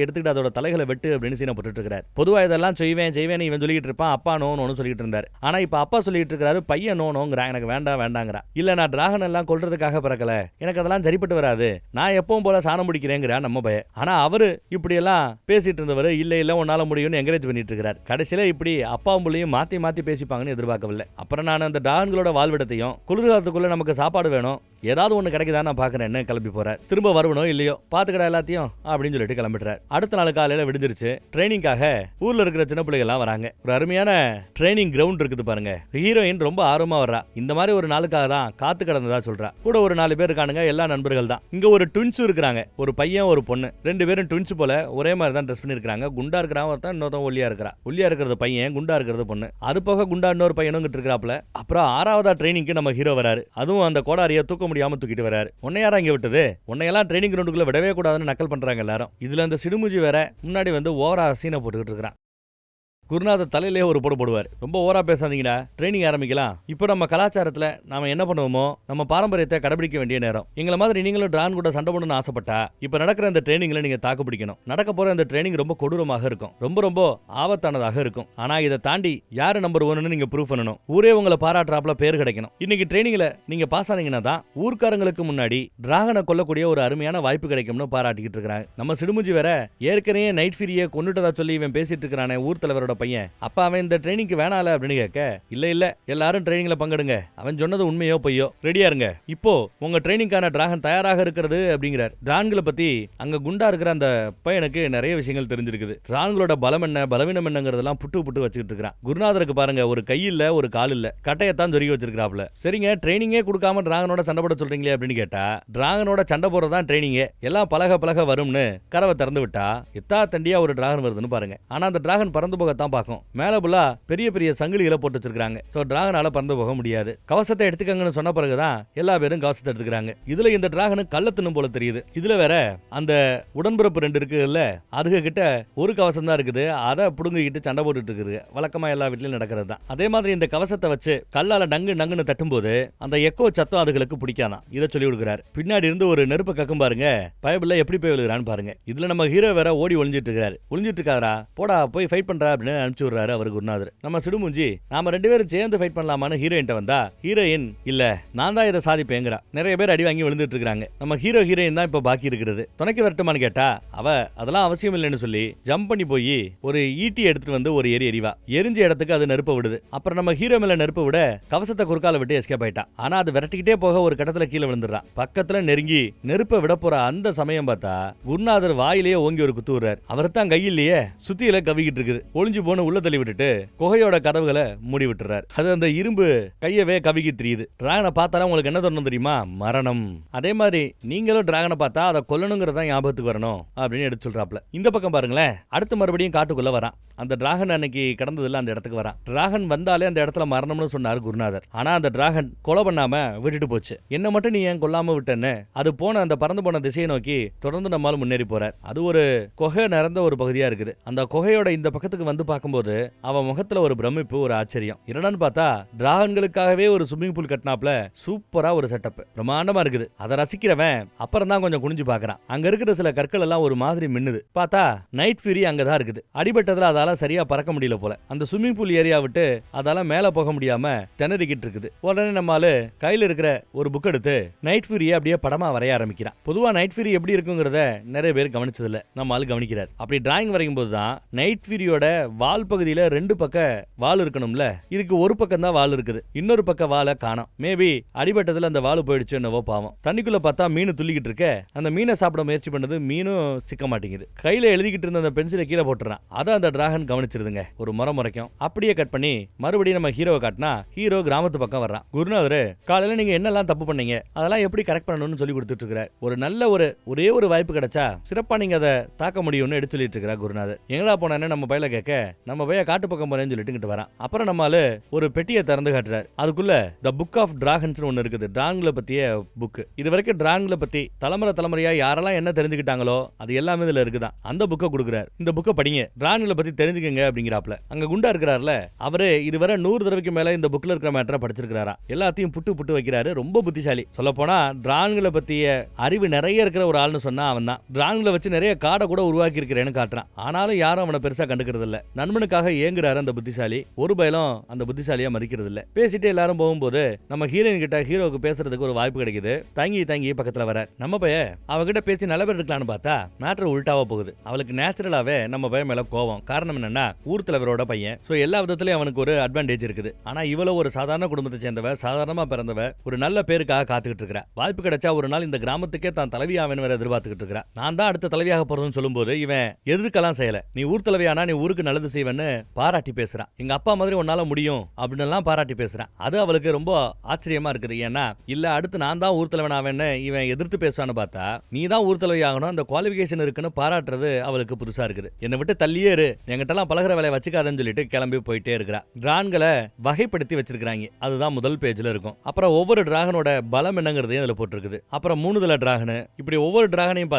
எடுத்துக்கிட்டு அதோட தலைகளை வெட்டு அப்படின்னு சீனை போட்டுட்டு இருக்காரு. பொதுவா இதெல்லாம் செய்வேன் இவன் சொல்லிட்டு இருப்பான். அப்பா நோன்னு சொல்லிட்டு இருந்தாரு. ஆனா இப்ப அப்பா சொல்லிட்டு இருக்காரு, பையன் நோங்கிறான். எனக்கு வேண்டாங்கிறா. இல்ல நான் டிராகன் எல்லாம் கொல்றதுக்காக பிறக்கல, எனக்கு அதெல்லாம் சரிப்பட்டு வராது, நான் எப்பவும் போல சாணம் பிடிக்கிறேங்கிறா நம்ம பையன். ஆனா அவரு இப்படி எல்லாம் பேசிட்டு இருந்தவர் இல்ல உன்னால முடியும்னு என்கரேஜ் பண்ணிட்டு இருக்காரு. கடைசியில இப்படி அப்பாவும் பிள்ளையும் மாத்தி பேசிப்பாங்கன்னு எதிர்பார்க்கவில்லை. அப்புறம் நான் அந்த டிராகன்களோட வாழ்விடத்தையும் குளிர்காலத்துக்குள்ள நமக்கு சாப்பாடு வேணும், ஏதாவது ஒண்ணு கிடைக்குதா நான் பாக்குறேன்னு கிளம்பி போறார். திரும்ப வருவனோ இல்லையோ பாத்துக்கடா எல்லாத்தையும் அப்படின்னு சொல்லிட்டு கிளம்பிடுறாரு. அடுத்த நாள் காலையில விடிஞ்சிருச்சு. ட்ரைனிங்காக ஊர்ல இருக்கிற சின்ன பிள்ளைகள் எல்லாம் வராங்க. ஒரு அருமையான ட்ரைனிங் கிரவுண்ட் இருக்குது பாருங்க. ஹீரோயின் ரொம்ப ஆர்வமா வர்றா. இந்த மாதிரி ஒரு நாளுக்காக தான் காத்து கிடந்ததா சொல்றா. கூட ஒரு 4 பேர் இருக்கானுங்க, எல்லா நண்பர்கள் தான். இங்க ஒரு ட்வின்ஸ் இருக்காங்க, ஒரு பையன் ஒரு பொண்ணு. 2 பேரும் ட்வின்ஸ் போல ஒரே மாதிரி தான் ட்ரெஸ் பண்ணிருக்காங்க. குண்டா இருக்கிறான் ஒருத்தன், இன்னொருத்தன் ஒல்லியா இருக்கிறா. ஒல்லியா இருக்கிறது பையன், குண்டா இருக்கிறது பொண்ணு. அது போக குண்டா இன்னொரு பையனும் கிட்ட இருக்கிறாப்ல. அப்புறம் 6ஆவதா ட்ரைனிங்க்கு நம்ம ஹீரோ வராரு. அதுவும் அந்த கோடாரியை தூக்க முடியாம தூக்கிட்டு வராரு. உன்னை யாரா இங்க விட்டது? உன்னையெல்லாம் ட்ரைனிங் கிரவுண்டுக்குள்ள விடவே கூடாதுன்னு நக்கல் பண்றாங்க எல்லாரும். இதுல அந்த சிடுமுஜி வேற முன்னாடி வந்து ஓவரா சீனை போட்டுக்கிட்டு இருக்கிறான். குருநாதர் தலையிலே ஒரு போடு போடுவார். ரொம்ப ஓவரா பேசாதீங்கடா, ட்ரைனிங் ஆரம்பிக்கலாம். இப்போ நம்ம கலாச்சாரத்துல நாம என்ன பண்ணுவோமோ நம்ம பாரம்பரியத்தை கடைபிடிக்க வேண்டிய நேரம். எங்களை மாதிரி நீங்களும் டிரான் கூட சண்டை போடணும்னு ஆசைப்பட்டா இப்ப நடக்கிற இந்த ட்ரைனிங்ல நீங்க தாக்கு பிடிக்கணும். நடக்க போற இந்த ட்ரைனிங் ரொம்ப கொடூரமாக இருக்கும், ரொம்ப ஆபத்தானதாக இருக்கும். ஆனா இதை தாண்டி யாரு நம்பர் 1ன்னு நீங்க ப்ரூவ் பண்ணணும். ஊரே உங்களை பாராட்டுறாப்ல பேர் கிடைக்கணும். இன்னைக்கு ட்ரைனிங்ல நீங்க பாஸ் ஆனீங்கன்னா தான் ஊர்க்காரங்களுக்கு முன்னாடி டிராகனை கொல்லக்கூடிய ஒரு அருமையான வாய்ப்பு கிடைக்கும்னு பாராட்டிக்கிட்டு இருக்காங்க. நம்ம சிடுமுஞ்சி வேற ஏற்கனவே நைட் ஃபிரியை கொண்டுட்டதா சொல்லி இவன் பேசிட்டு இருக்கிறானே ஊர் தலைவரோட பையன். அப்ப அவன் இந்த ட்ரைனிங்க்கு வேணால அப்படின்னு கேட்க, இல்ல எல்லாரும் ட்ரைனிங்ல பங்கெடுங்க, அவன் சொன்னது உண்மையோ பொய்யோ ரெடியா இருங்க, இப்போ உங்க ட்ரைனிங்கான டிராகன் தயாராக இருக்கிறது அப்படிங்கிறார். டிரான்களை பத்தி அங்க குண்டா இருக்கிற அந்த பையனுக்கு நிறைய விஷயங்கள் தெரிஞ்சிருக்குது. டிரான்களோட பலம் என்ன பலவீனம் என்னங்கிறதெல்லாம் புட்டு வச்சுக்கிட்டு இருக்கிறான். குருநாதருக்கு பாருங்க, ஒரு கை இல்ல ஒரு கால் இல்ல, கட்டையத்தான் சொருகி வச்சிருக்காப்ல. சரிங்க, ட்ரைனிங்கே கொடுக்காம டிராகனோட சண்டை போட சொல்றீங்களே அப்படின்னு கேட்டா, டிராகனோட சண்டை போடுறதான் ட்ரைனிங்கே, எல்லாம் பழக வரும்னு கதவை திறந்து விட்டா எத்தா தண்டியா ஒரு டிராகன் வருதுன்னு பாருங்க. ஆனா அந்த டிராகன் பறந்து போகத்தான் பார்க்கும். மேல புல்லா பெரிய சங்கிலிகளை போட்டு வச்சிருக்காங்க. சோ டிராகனால பறந்து போக முடியாது. கவசத்தை எடுத்துக்கங்கன்னு சொன்ன பிறகுதான் எல்லா பேரும் கவசத்தை எடுத்துக்கிறாங்க. இதுல இந்த டிராகனு கள்ளத்தினும் போல தெரியுது. இதுல வேற அந்த உடன்பிறப்பு 2 இருக்குல்ல, அதுக கிட்ட ஒரு கவசம் தான் இருக்குது, அதை புடுங்கிட்டு சண்டை போட்டுட்டு இருக்குது. வழக்கமா எல்லா வீட்லயும் நடக்கிறது தான். அதே மாதிரி இந்த கவசத்தை வச்சு கல்லால நங்குன்னு தட்டும் போது அந்த எக்கோ சத்தம் அதுகளுக்கு பிடிக்காதான். இதை சொல்லி கொடுக்கிறாரு. பின்னாடி இருந்து ஒரு நெருப்பு கக்கும் பாருங்க, பயபிள்ள எப்படி போய் விழுகிறான்னு பாருங்க. இதுல நம்ம ஹீரோ வேற ஓடி ஒளிஞ்சிட்டு இருக்காரா, போடா போய் ஃபைட் பண்றா அப்படின்னு அனுப்பிச்சு விடுறாரு அவர் குருநாதர். நம்ம சிடுமுஞ்சி நாம 2 பேரும் சேர்ந்து ஃபைட் பண்ணலாமான்னு ஹீரோயின் வந்தா, ஹீரோயின் இல்ல நான் தான் இதை சாதிப்பேங்கிறா. நிறைய பேர் அடி வாங்கி விழுந்துட்டு இருக்காங்க. நம்ம ஹீரோயின் தான் இப்ப பாக்கி இருக்கிறது. துணைக்கு வரட்டுமான்னு கேட்டா அவ அதெல்லாம் அவசியம் இல்லைன்னு சொல்லி ஜம்ப் பண்ணி போய் ஒரு ஈட்டி எடுத்துட்டு வந்து ஒரு எரிவா எரிஞ்ச இடத்துக்கு அது நெருப்ப விடுது. அப்புறம் நம்ம ஹீரோ மேல நெருப்ப விட கவசத்தை குறுக்கால விட்டு எஸ்கேப் ஆயிட்டா. ஆனா அது விரட்டிக்கிட்டே போக ஒரு கடத்துல கீழே விழுந்துடுறான். பக்கத்துல நெருங்கி நெருப்ப விட போற அந்த சமயம் பார்த்தா குருநாதர் வாயிலேயே ஓங்கி ஒரு குத்து விடுறாரு. அவர் தான் கையிலேயே சுத்தியில கவிக்கிட்டு இருக்குது. ஒளிஞ்சு போன உள்ள தள்ளி விட்டுட்டு குகையோட கதவுகளை மூடி விட்டுறாரு. அது அந்த இரும்பு கையவே கவிக்கி தெரியுது. டிராகனை பார்த்தாலும் உங்களுக்கு என்ன தோணும் தெரியுமா? மரணம். அதே மாதிரி நீங்களும் டிராகனை பார்த்தா அதை கொல்லணுங்கிறதா ஞாபகத்துக்கு வரணும் அப்படின்னு எடுத்து சொல்றாப்ல. இந்த பக்கம் பாருங்களேன், அடுத்து மறுபடியும் காட்டுக்குள்ள வரான். அந்த டிராகன் அன்னைக்கு கடந்ததுல அந்த இடத்துக்கு வரான். டிராகன் வந்தாலே அந்த இடத்துல மரணம்னு சொன்னார் குருநாதர். ஆனா அந்த டிராகன் கொலை பண்ணாம விட்டுட்டு போச்சு. என்ன மட்டும் நீ ஏன் கொல்லாம விட்டேன்னு அது போன அந்த பறந்து போன திசையை நோக்கி தொடர்ந்து நம்மால் முன்னேறி போறார். அது ஒரு குகை நிறைந்த ஒரு பகுதியா இருக்குது. அந்த குகையோட இந்த பக்கத்துக்கு வந்து பார்க்கும்போது அவன் முகத்துல ஒரு பிரமிப்பு, ஒரு ஆச்சரியம். என்னன்னு பார்த்தா டிராகன்களுக்காகவே ஒரு ஸ்விம்மிங் பூல் கட்டினாப்ல சூப்பரா ஒரு செட்டப் பிரம்மாண்டமா இருக்குது. அதை ரசிக்கிறவன் அப்புறம் தான் கொஞ்சம் குனிஞ்சு பார்க்கறான். அங்க இருக்கிற சில கற்கள் எல்லாம் ஒரு மாதிரி மின்னுது. பார்த்தா நைட் ஃபியூரி அங்கதான் இருக்குது. அடிபட்டதுல அதால சரியா பறக்க முடியல போல. அந்த ஸ்விம்மிங் பூல் ஏரியா விட்டு அதால மேல போக முடியாம திணறிக்கிட்டு இருக்குது. உடனே நம்மால கையில இருக்கிற ஒரு புக் எடுத்து நைட் ஃபியூரியை அப்படியே படமா வரைய ஆரம்பிக்கிறான். பொதுவா நைட் ஃபியூரி எப்படி இருக்குங்கிறத நிறைய பேர் கவனிச்சதில்ல, நம்ம ஆளு கவனிக்கிறார். அப்படி டிராயிங் வரையும் போதுதான் நைட் ஃபியூரியோட வால் பகுதியில 2 பக்க வால் இருக்கணும்ல, இதுக்கு ஒரு பக்கம் தான் வால் இருக்குது, இன்னொரு பக்கம் வாலை காணோம். மேபி அடிபட்டதுல அந்த வால் போயிடுச்சு என்னவோ பாவம். தண்ணிக்குள்ள பார்த்தா மீன் துள்ளிக்கிட்டு இருக்க, அந்த மீனை சாப்பிட முயற்சி பண்ணது மீனும் சிக்க மாட்டேங்குது. கையில எழுதிக்கிட்டு இருந்த அந்த பென்சிலை கீழே போட்டுறான். அதை அந்த டிராகன் டிராகன் கவனிச்சிருதுங்க. ஒரு முறைக்கும் அப்படியே கட் பண்ணி மறுபடியும் நம்ம ஹீரோவை காட்டினா ஹீரோ கிராமத்து பக்கம் வர்றான். குருநாதர் காலையில நீங்க என்னெல்லாம் தப்பு பண்ணீங்க அதெல்லாம் எப்படி கரெக்ட் பண்ணணும்னு சொல்லி கொடுத்துட்டு இருக்கிறார். ஒரு நல்ல ஒரே ஒரு வாய்ப்பு கிடைச்சா சிறப்பா நீங்க அதை தாக்க முடியும்னு எடுத்து சொல்லிட்டு இருக்கிறார் குருநாதர். எங்கடா போனேன்னு நம்ம பையில கேட்க நம்ம பைய காட்டு பக்கம் போறேன்னு சொல்லிட்டு வரான். அப்புறம் நம்மால ஒரு பெட்டியை திறந்து காட்டுறாரு. அதுக்குள்ள த புக் ஆஃப் டிராகன்ஸ் ஒன்னு இருக்குது. டிராகன்களை பத்திய புக். இது வரைக்கும் டிராகன்களை பத்தி தலைமுறையா யாரெல்லாம் என்ன தெரிஞ்சுக்கிட்டாங்களோ அது எல்லாமே இதுல இருக்குதான். அந்த புக்கை கொடுக்குறாரு. இந்த புக்கை படிங்க, டிராகன்களை பத்தி தெரிஞ்சுக்கங்க அப்படிங்கிறாப்ல. அங்க குண்டா இருக்கிறார்ல அவரு இதுவரை 100 தடவைக்கு மேல இந்த புக்ல இருக்கிற மேட்டரை படிச்சிருக்காரா. எல்லாத்தையும் புட்டு வைக்கிறாரு. ரொம்ப புத்திசாலி. சொல்ல போனா டிராகன்களை பத்திய அறிவு நிறைய இருக்கிற ஒரு ஆள்னு சொன்னா அவன் தான். டிராகன்களை வச்சு நிறைய காடை கூட உருவாக்கி இருக்கிறேன்னு காட்டுறான். ஆனாலும் யாரும் அவனை பெருசா கண்டுக்கிறது இல்ல. நண்பனுக்காக ஏங்குறாரு அந்த புத்திசாலி. ஒரு பயலும் அந்த புத்திசாலியா மதிக்கிறது இல்ல. பேசிட்டு எல்லாரும் போகும்போது நம்ம ஹீரோயின் கிட்ட ஹீரோக்கு பேசுறதுக்கு ஒரு வாய்ப்பு கிடைக்குது. தங்கி பக்கத்துல வர நம்ம பைய அவகிட்ட பேசி நல்ல பேர் இருக்கலாம்னு பார்த்தா மேட்டர் உல்டாவா போகுது. அவளுக்கு நேச்சுரலாவே நம்ம பையன் மேல கோவம். காரணம் என்னன்னா ஊர் தலைவரோட பையன். சோ எல்லா விதத்திலயும் அவனுக்கு ஒரு அட்வான்டேஜ் இருக்குது. ஆனா இவ்வளவு ஒரு சாதாரண குடும்பத்தை சேர்ந்தவ, சாதாரணமா பிறந்தவ, ஒரு நல்ல பேருக்காக காத்துக்கிட்டு இருக்கிறா. வாய்ப்பு கிடைச்சா ஒரு நாள் இந்த கிராமத்துக்கே தான் தலைவியாவேன்னு வேற எதிர்பார்த்துக்கிட்டு இருக்கிறா. நான் தான் அடுத்த தலைவியாக போறதுன்னு சொல்லும்போது இவன் எதிர்க்கலாம் செய்யல. நீ ஊர் தலைவியானா நீ ஊருக்கு நல்லது செய்வேன்னு பாராட்டி பேசுறான். எங்க அப்பா மாதிரி உன்னால முடியும் அப்படின்னு எல்லாம் பாராட்டி பேசுறான். அது அவளுக்கு ரொம்ப ஆச்சரியமா இருக்குது. ஏன்னா இல்ல அடுத்து நான் தான் ஊர் தலைவன் ஆவேன்னு இவன் எதிர்த்து பேசுவான்னு பார்த்தா நீ தான் ஊர் தலைவி ஆகணும், அந்த குவாலிஃபிகேஷன் இருக்குன்னு பாராட்டுறது அவளுக்கு புதுசா இருக்குது. என்னை விட்டு தள்ளியே இரு, என்கிட்ட எல்லாம் பழகிற வேலையை வச்சுக்காதன்னு சொல்லிட்டு கிளம்பி போயிட்டே இருக்கிறா. டிராகன்களை வகைப்படுத்தி வச்சிருக்காங்க. அதுதான் முதல் பேஜ்ல இருக்கும். அப்புறம் ஒவ்வொரு டிராகனோட பலம் என்னங்கிறதையும் அதுல போட்டிருக்குது. அப்புறம் 3 தலை டிராகன். இப்படி ஒவ்வொரு டிராகனையும்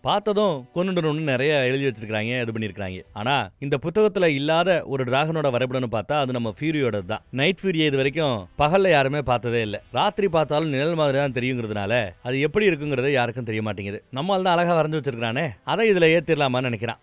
பார்த்ததும் கொண்டுடணும்னு நிறைய எழுதி வச்சிருக்காங்க. இது பண்ணிருக்காங்க. ஆனா இந்த புத்தகத்துல இல்லாத ஒரு டிராகனோட வரைபடம்னு பார்த்தா அது நம்ம ஃபியூரியோட தான். நைட் ஃபியூரியை இது வரைக்கும் பகல்ல யாருமே பார்த்ததே இல்லை. ராத்திரி பார்த்தாலும் நிழல் மாதிரி தான் தெரியுங்கிறதுனால அது எப்படி இருக்குங்கிறது யாருக்கும் தெரிய மாட்டேங்குது. நம்மால் தான் அழகா வரைஞ்சு வச்சிருக்கானே, அதை இதுல ஏத்திரலாமான்னு நினைக்கிறான்.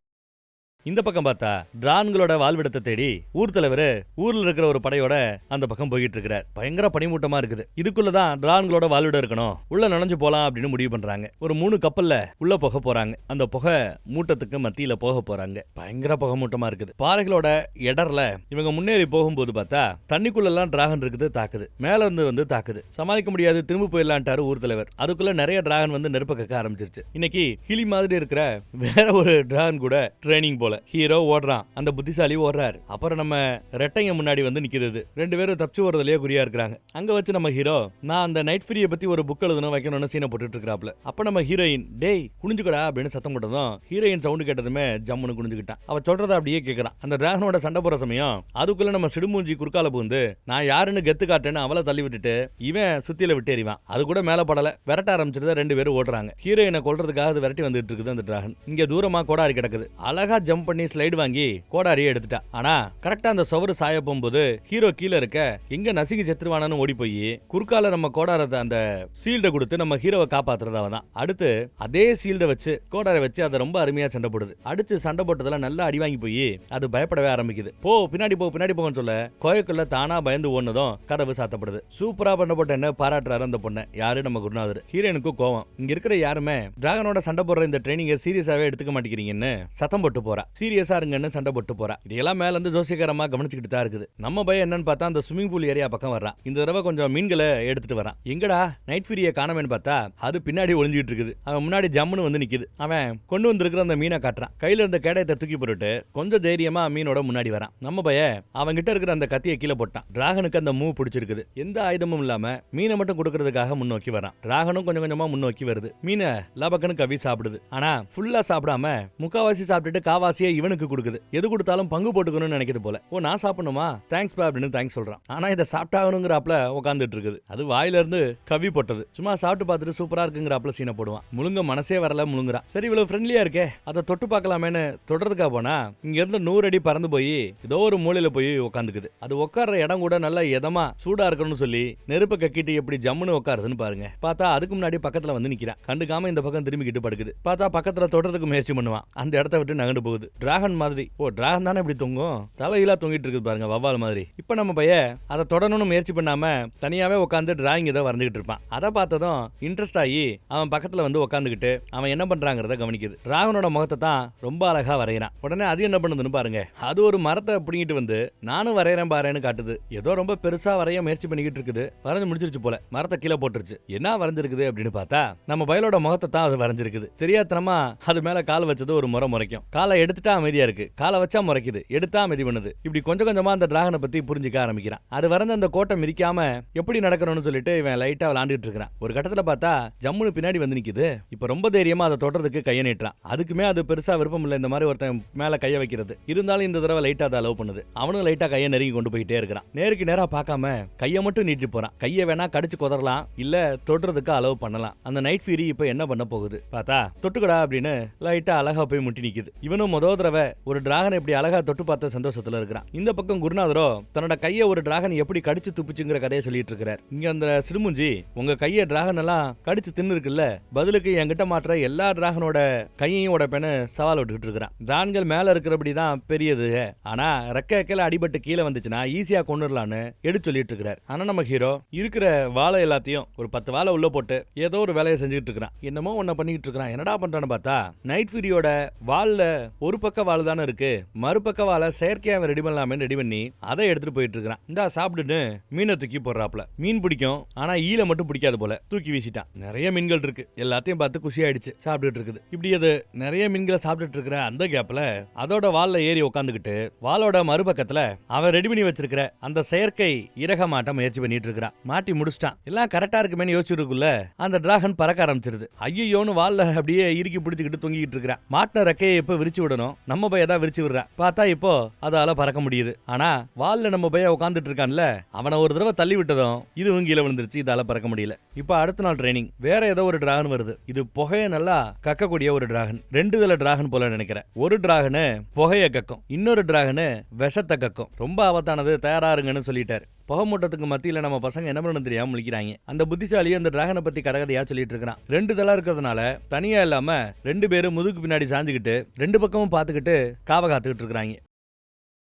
இந்த பக்கம் பார்த்தா டிராகன்களோட வாழ்விடத்தை தேடி ஊர் தலைவர் ஊர்ல இருக்கிற ஒரு படையோட அந்த பக்கம் போயிட்டு இருக்கிறார். பயங்கர பனிமூட்டமா இருக்குது. இதுக்குள்ளதான் டிராகன்களோட வாழ்விடம் இருக்கணும். உள்ள நுழைஞ்சு போலாம் அப்படின்னு முடிவு பண்றாங்க. ஒரு 3 கப்பல்ல உள்ள போக போறாங்க. அந்த புகை மூட்டத்துக்கு மத்தியில போக போறாங்க. பயங்கர புகை மூட்டமா இருக்குது. பாறைகளோட இடர்ல இவங்க முன்னேறி போகும்போது பார்த்தா தண்ணிக்குள்ள எல்லாம் டிராகன் இருக்குது. தாக்குது. மேல இருந்து வந்து தாக்குது. சமாளிக்க முடியாது, திரும்ப போயிடலான்ட்டாரு ஊர் தலைவர். அதுக்குள்ள நிறைய டிராகன் வந்து நெருப்ப கக்க ஆரம்பிச்சிருச்சு. இன்னைக்கு கிளி மாதிரி இருக்கிற வேற ஒரு டிராகன் கூட ட்ரைனிங் போல. ஹீரோ ஓடுறான், அந்த புத்திசாலி ஓடுறாரு. அப்புறம் நம்ம ரெட்டைங்க முன்னாடி வந்து நிக்கிறது. 2 பேரும் தப்பிச்சு ஓடுறதுலயே குறியா இருக்காங்க. அங்க வச்சு நம்ம ஹீரோ நான் அந்த நைட் ஃபியூரியை பத்தி ஒரு புக் எழுதணும் வைக்கணும்னு சீனை போட்டுட்டு இருக்காப்ல. அப்ப நம்ம ஹீரோயின் டேய் குனிஞ்சுக்கடா அப்படின்னு சத்தம் போட்டதும் ஹீரோயின் சவுண்ட் கேட்டதுமே ஜம்முன்னு குனிஞ்சுக்கிட்டான். அவ சொல்றத அப்படியே கேட்கறான். அந்த டிராகனோட சண்டை போற சமயம் அதுக்குள்ள நம்ம சிடுமூஞ்சி குறுக்கால பூந்து நான் யாருன்னு கெத்து காட்டேன்னு அவளை தள்ளி விட்டுட்டு இவன் சுத்தியில விட்டு எறிவான். அது கூட மேல படல. விரட்ட ஆரம்பிச்சிருந்தா 2 பேரும் ஓடுறாங்க. ஹீரோயினை கொல்றதுக்காக அது விரட்டி வந்துட்டு இருக்குது அந்த டிராகன். இங்க தூரமா கோடாரி கிடக்குது. அழகா ஜம்ப் பண்ணி ஸ்லைடு வாங்கி கோடாரியை எடுத்துட்டா. ஆனா கரெக்டா அந்த சவறு சாய போகும்போது ஹீரோ கீழே இருக்க எங்க நசுங்கி செத்துருவானு ஓடி போய் குறுக்கால நம்ம கோடாரத்தை அந்த சீல்ட கொடுத்து நம்ம ஹீரோவை காப்பாத்துறது அவன் தான். அடுத்து அதே சீல்ட வச்சு கோடாரை வச்சு அதை ரொம்ப அருமையா சண்டை போடுது. அடிச்சு சண்டை போட்டதுல நல்லா அடி வாங்கி போய் அது பயப்படவே ஆரம்பிக்குது. பின்னாடி போன்னு சொல்ல கோயக்குள்ள தானா பயந்து ஓடுனதும் கதவு சாத்தப்படுது. சூப்பரா பண்ணப்பட்ட என்ன பாராட்டுறாரு அந்த பொண்ணை. யாரு நம்ம குருநாதர். ஹீரோனுக்கு கோவம். இங்க இருக்கிற யாருமே டிராகனோட சண்டை போடுற இந்த ட்ரைனிங்கை சீரியஸாவே எடுத்துக்க மாட்டேங்கிறீங்கன்னு சத்தம் போட்டு போறா. சீரியஸா இருங்கன்னு சண்டை போட்டு போறா. இதெல்லாம் மேல இருந்து ஜோசியக்காரமா கவனிச்சுக்கிட்டு தான் இருக்குது. நம்ம பையன் என்னன்னு பார்த்தா அந்த ஸ்விமிங் பூல் ஏரியா பக்கம் வர்றான். இந்த தடவை கொஞ்சம் மீன்களை எடுத்துட்டு வரான். எங்கடா நைட் ஃபியூரியை காணமேன்னு பார்த்தா அது பின்னாடி ஒளிஞ்சிட்டு இருக்குது. அவன் முன்னாடி ஜம்முன்னு வந்து நிக்குது. அவன் கொண்டு வந்திருக்கிற அந்த மீனை காட்டுறான். கையில இருந்த கேடயத்தை தூக்கி போட்டுட்டு கொஞ்சம் தைரியமா மீனோட முன்னாடி வரான். நம்ம பையன் அவன் கிட்ட இருக்கிற அந்த கத்தியை கீழே போட்டான். டிராகனுக்கு அந்த மூவ் பிடிச்சிருக்குது. எந்த ஆயுதமும் இல்லாம மீனை மட்டும் கொடுக்கறதுக்காக முன்னோக்கி வரான். டிராகனும் கொஞ்சம் கொஞ்சமா முன்னோக்கி வருது. மீனை லபக்கன்னு கவி சாப்பிடுது. ஆனா ஃபுல்லா சாப்பிடாம முக்காவாசி சாப்பிட்டுட்டு காவாசியை இவனுக்கு கொடுக்குது. எது கொடுத்தாலும் பங்கு போட்டுக்கணும்னு நினைக்கிறது போல. ஓ நான் சாப்பிடணுமா தேங்க்ஸ் பா அப்படின்னு தேங்க்ஸ் சொல்றான். ஆனா இதை சாப்பிட்டாகணுங்கிறாப்ல உட்காந்துட்டு இருக்குது. அது வாயில இருந்து கவி போட்டது. சும்மா சாப்பிட்டு பார்த்துட்டு சூப்பரா இருக்குங்கிறாப்ல சீனை போடுவான். முழுங்க மனசே வரல முழுங்குறான். சரி இவ்வளவு ஃப்ரெண்ட்லியா இருக்கே அதை தொட்டு பார்க்கலாமேன்னு தொடர்றதுக்காக போனா இங்க இருந்து 100 அடி பறந்து போய் ஏதோ ஒரு மூலையில போய் உட்காந்துக்குது. அது உட்கார்ற இடம் கூட நல்லா இதமா சூடா இருக்கணும்னு சொல்லி நெருப்ப கக்கிட்டு எப்படி ஜம்முன்னு உட்காருதுன்னு பாருங்க. பார்த்தா அதுக்கு முன்னாடி பக்கத்துல வந்து நிக்கிறான். கண்டுக்காம இந்த பக்கம் திரும்பிக்கிட்டு படுக்குது. பார்த்தா பக்கத்துல தொடறதுக்கு முயற்சி பண்ணுவான். அந்த இடத்த விட்டு நகண்டு போகுது. டிராகன் மாதிரி. ஓ டிராகன் தானே இப்படி தொங்கும். தலையிலா தொங்கிட்டு இருக்குது பாருங்க வவ்வால் மாதிரி. இப்ப நம்ம பையன் அதை தொடரணும்னு முயற்சி பண்ணாம தனியாவே உட்காந்து டிராயிங் ஏதோ வரைஞ்சுக்கிட்டு இருப்பான். அதை பார்த்ததும் இன்ட்ரெஸ்ட் ஆகி அவன் பக்கத்துல வந்து உட்காந்துக்கிட்டு அவன் என்ன பண்றாங்கிறத கவனிக்குது. டிராகனோட முகத்தை தான் ரொம்ப அழகா வரைகிறான். உடனே அது என்ன பண்ணுதுன்னு பாருங்க. அது ஒரு மரத்தை பிடிங்கிட்டு வந்து நானும் வரையறேன் பாருன்னு காட்டுது. ஏதோ ரொம்ப பெருசா வரைய முயற்சி பண்ணிக்கிட்டு இருக்குது. வரைஞ்சு முடிச்சிருச்சு போல. மரத்தை கீழே போட்டுருச்சு. என்ன வரைஞ்சிருக்குது அப்படின்னு பார்த்தா நம்ம பயலோட முகத்தை தான் அது வரைஞ்சிருக்குது. தெரியாதனமா அது மேல கால் வச்சது ஒரு முறைக்கும். காலை எடுத்து எடுத்துட்டா அமைதியா இருக்கு, காலை வச்சா முறைக்குது, எடுத்தா அமைதி பண்ணுது. இப்படி கொஞ்சம் கொஞ்சமா அந்த டிராகனை பத்தி புரிஞ்சுக்க ஆரம்பிக்கிறான். அது வரந்த அந்த கோட்டை மிதிக்காம எப்படி நடக்கணும்னு சொல்லிட்டு இவன் லைட்டா விளையாண்டுட்டு இருக்கான். ஒரு கட்டத்துல பார்த்தா ஜம்முன்னு பின்னாடி வந்து நிக்குது. இப்ப ரொம்ப தைரியமா அதை தொடுறதுக்கு கையை நீட்டுறான். அதுக்குமே அது பெருசா விருப்பம் இல்ல, இந்த மாதிரி ஒருத்தன் மேல கையை வைக்கிறது. இருந்தாலும் இந்த தடவை லைட்டா அதை அலோவ் பண்ணுது. அவனும் லைட்டா கையை நெருங்கி கொண்டு போயிட்டே இருக்கிறான். நேருக்கு நேரா பார்க்காம கையை மட்டும் நீட்டி போறான். கையை வேணா கடிச்சு குதறலாம், இல்ல தொடுறதுக்கு அலோவ் பண்ணலாம். அந்த நைட் ஃபியூரி இப்ப என்ன பண்ண போகுது பார்த்தா தொட்டுக்கடா அப்படின்னு லைட்டா அழகா போய் முட்டி நிக்குது. இவனும் முதல் தடவை ஒரு டிராகனை இப்படி அழகா தொட்டு பார்த்த சந்தோஷத்துல இருக்கிறான். இந்த பக்கம் குருநாதரோ தன்னோட கையை ஒரு டிராகன் எப்படி கடிச்சு துப்பிச்சுங்கிற கதையை சொல்லிட்டு இருக்கிறார். இங்க அந்த சிடுமுஞ்சி உங்க கையை டிராகன் எல்லாம் கடிச்சு தின்னு இருக்குல்ல, பதிலுக்கு என்கிட்ட மாற்ற எல்லா டிராகனோட கையையும் உடைப்பேன்னு சவால் விட்டுக்கிட்டு இருக்கிறான். டிராகன்கள் மேல இருக்கிறபடிதான் பெரியது, ஆனா ரெக்கையில அடிபட்டு கீழே வந்துச்சுன்னா ஈஸியா கொண்டுடலான்னு எடுத்து சொல்லிட்டு இருக்கிறார். ஆனா நம்ம ஹீரோ இருக்கிற வாழை எல்லாத்தையும் ஒரு 10 வாழை உள்ள போட்டு ஏதோ ஒரு வேலையை செஞ்சுட்டு இருக்கிறான். என்னமோ ஒன்ன பண்ணிட்டு இருக்கிறான். என்னடா பண்றான்னு பார்த்தா நைட் ஃபியூரியோட வால்ல ஒரு பக்க வால் தானே இருக்கு, மறுபக்க வாழை செயற்கையா ரெடி பண்ணலாமே ரெடி பண்ணி அதை எடுத்துட்டு போயிட்டு இருக்கிறான். இந்தா சாப்பிட்டுன்னு மீனை தூக்கி போடுறாப்ல. மீன் பிடிக்கும், ஆனா ஈல மட்டும் பிடிக்காது போல, தூக்கி வீசிட்டான். நிறைய மீன்கள் இருக்கு, எல்லாத்தையும் பார்த்து குஷி ஆயிடுச்சு, சாப்பிட்டுட்டு இருக்குது. இப்படி அது நிறைய மீன்களை சாப்பிட்டுட்டு இருக்கிற அந்த கேப்ல அதோட வால்ல ஏறி உட்காந்துக்கிட்டு வாளோட மறுபக்கத்துல அவன் ரெடி பண்ணி வச்சிருக்கிற அந்த செயற்கை இறக மாட்ட முயற்சி பண்ணிட்டு இருக்கிறான். மாட்டி முடிச்சிட்டான். எல்லாம் கரெக்டா இருக்குமே யோசிச்சுருக்குள்ள அந்த டிராகன் பறக்க ஆரம்பிச்சிருது. ஐயோன்னு வால்ல அப்படியே இறுக்கி பிடிச்சிக்கிட்டு தொங்கிட்டு இருக்கிறான். மாட்டின ரெக்கையை எப்ப விரிச்சு விடணும், நம்ம பைய தான் விரிச்சு விடுறான். பார்த்தா இப்போ அதால பறக்க முடியுது. ஆனா வால்ல நம்ம பைய உட்காந்துட்டு இருக்கான்ல, அவனை ஒரு தடவை தள்ளி விட்டதும் இதுவும் கீழே விழுந்துருச்சு. இதால பறக்க முடியல. இப்ப அடுத்த நாள் ட்ரைனிங். வேற ஏதோ ஒரு டிராகன் வருது. இது புகையை நல்லா கக்கக்கூடிய ஒரு டிராகன். 2 தல டிராகன் போல நினைக்கிறேன். ஒரு டிராகனு புகைய கக்கும், இன்னொரு டிராகனு விஷத்தை கக்கும். ரொம்ப ஆபத்தானது, தயாரா இருங்கன்னு சொல்லிட்டாரு. புகை மூட்டத்துக்கு மத்தியில நம்ம பசங்க என்ன பண்ணணும் தெரியாம முழிக்கிறாங்க. அந்த புத்திசாலியும் அந்த டிராகனை பத்தி கதகதையா சொல்லிட்டு இருக்கான். 2 தலை இருக்கிறதுனால தனியா இல்லாம 2 பேரும் முதுகு பின்னாடி சாஞ்சுக்கிட்டு 2 பக்கமும் பாத்துக்கிட்டு காவ காத்துக்கிட்டு இருக்காங்க.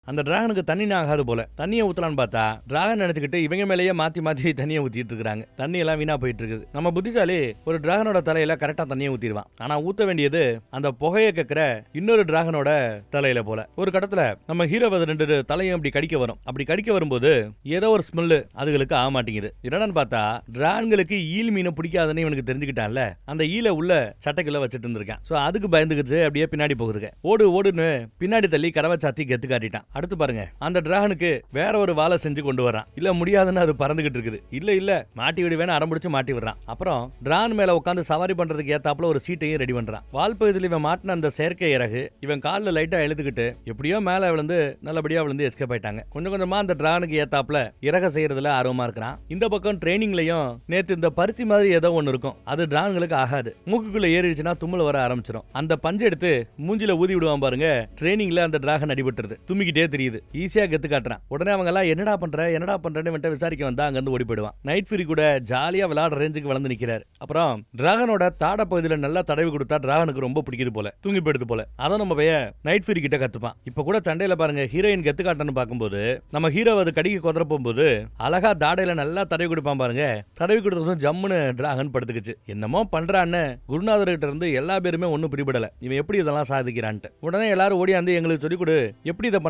அந்த டிராகனுக்கு தண்ணி ஆகாது போல தண்ணியை ஊத்தலான்னு பார்த்தா டிராகன் நினைச்சுக்கிட்டு இவங்க மேலேயே மாத்தி மாத்தி தண்ணியை ஊத்திட்டு இருக்காங்க. தண்ணி எல்லாம் வீணா போயிட்டு இருக்குது. நம்ம புத்திசாலி ஒரு டிராகனோட தலையில கரெக்டா தண்ணியை ஊத்திடுவான். ஆனா ஊத்த வேண்டியது அந்த புகையை கேட்கிற இன்னொரு டிராகனோட தலையில போல. ஒரு கடத்துல நம்ம ஹீரோ 2 தலையும் அப்படி கடிக்க வரும். அப்படி கடிக்க வரும்போது ஏதோ ஒரு ஸ்மெல்லு அதுகளுக்கு ஆக மாட்டேங்குது. என்னன்னு பார்த்தா டிராகன்களுக்கு ஈல் மீனை பிடிக்காதுன்னு இவனுக்கு தெரிஞ்சுக்கிட்டான்ல, அந்த ஈல உள்ள சட்டைக்குள்ள வச்சுட்டு இருந்திருக்கான். சோ அதுக்கு பயந்துக்கிட்டு அப்படியே பின்னாடி போகுதுங்க. ஓடுன்னு பின்னாடி தள்ளி கதவை சாத்தி கெத்து காட்டிட்டான். அடுத்து பாருங்க, அந்த டிராகனுக்கு வேற ஒரு வாழை செஞ்சு கொண்டு வரான். இல்ல முடியாதுன்னு அது பறந்துகிட்டு இருக்குது. இல்ல மாட்டி விடுவேன்னு அடம்பிடிச்சு மாட்டி விடுறான். அப்புறம் டிராகன் மேல உட்காந்து சவாரி பண்றதுக்கு ஏத்தாப்புல ஒரு சீட்டையும் ரெடி பண்றான். வால் பகுதியில் இவன் மாட்டின அந்த செயற்கை இறகு இவன் காலில் லைட்டா எழுதுகிட்டு எப்படியோ மேல விழுந்து நல்லபடியா விழுந்து எஸ்கேப் ஆயிட்டாங்க. கொஞ்சம் கொஞ்சமா அந்த டிராகனுக்கு ஏத்தாப்புல இறக செய்யறதுல ஆர்வமா இருக்கிறான். இந்த பக்கம் ட்ரைனிங்லயும் நேத்து இந்த பருத்தி மாதிரி ஏதோ ஒன்னு இருக்கும், அது டிராகன்களுக்கு ஆகாது. மூக்குக்குள்ள ஏறிடுச்சுன்னா தும்மல் வர ஆரம்பிச்சிடும். அந்த பஞ்சு எடுத்து மூஞ்சில ஊதி விடுவான் பாருங்க. ட்ரைனிங்ல அந்த டிராகன் அடிபட்டுருது. தும்மிக்கிட்டே தெரியுது. ஈஸியா கெத்து காட்டுறான். உடனே அவங்க எல்லாம் என்னடா பண்றேன்னு விசாரிக்க வந்தா அங்க இருந்து ஓடி போயிடுவான். நைட் ஃபியூரி கூட ஜாலியா விளையாடுற ரேஞ்சுக்கு வளர்ந்து நிக்கிறாரு. அப்புறம் டிராகனோட தாட பகுதியில நல்லா தடவி கொடுத்தா டிராகனுக்கு ரொம்ப பிடிக்குது போல, தூங்கி போயிடுது போல. அதை நம்ம பையன் நைட் ஃபியூரி கிட்ட கத்துப்பான். இப்ப கூட சண்டையில பாருங்க, ஹீரோயின் கெத்து காட்டன்னு பார்க்கும்போது நம்ம ஹீரோ அது கடிக்க குதற போகும்போது அழகா தாடையில நல்லா தடவி கொடுப்பான் பாருங்க. தடவி கொடுத்ததும் ஜம்முன்னு டிராகன் படுத்துக்குச்சு. என்னமோ பண்றான்னு குருநாதர் கிட்ட இருந்து எல்லா பேருமே ஒன்னும் பிடிபடல. இவன் எப்படி இதெல்லாம் சாதிக்கிறான்ட்டு. உடனே எல்லாரும் ஓடியாந்து எங்களுக்கு சொல்லிக் கொடு, எப்படி இதை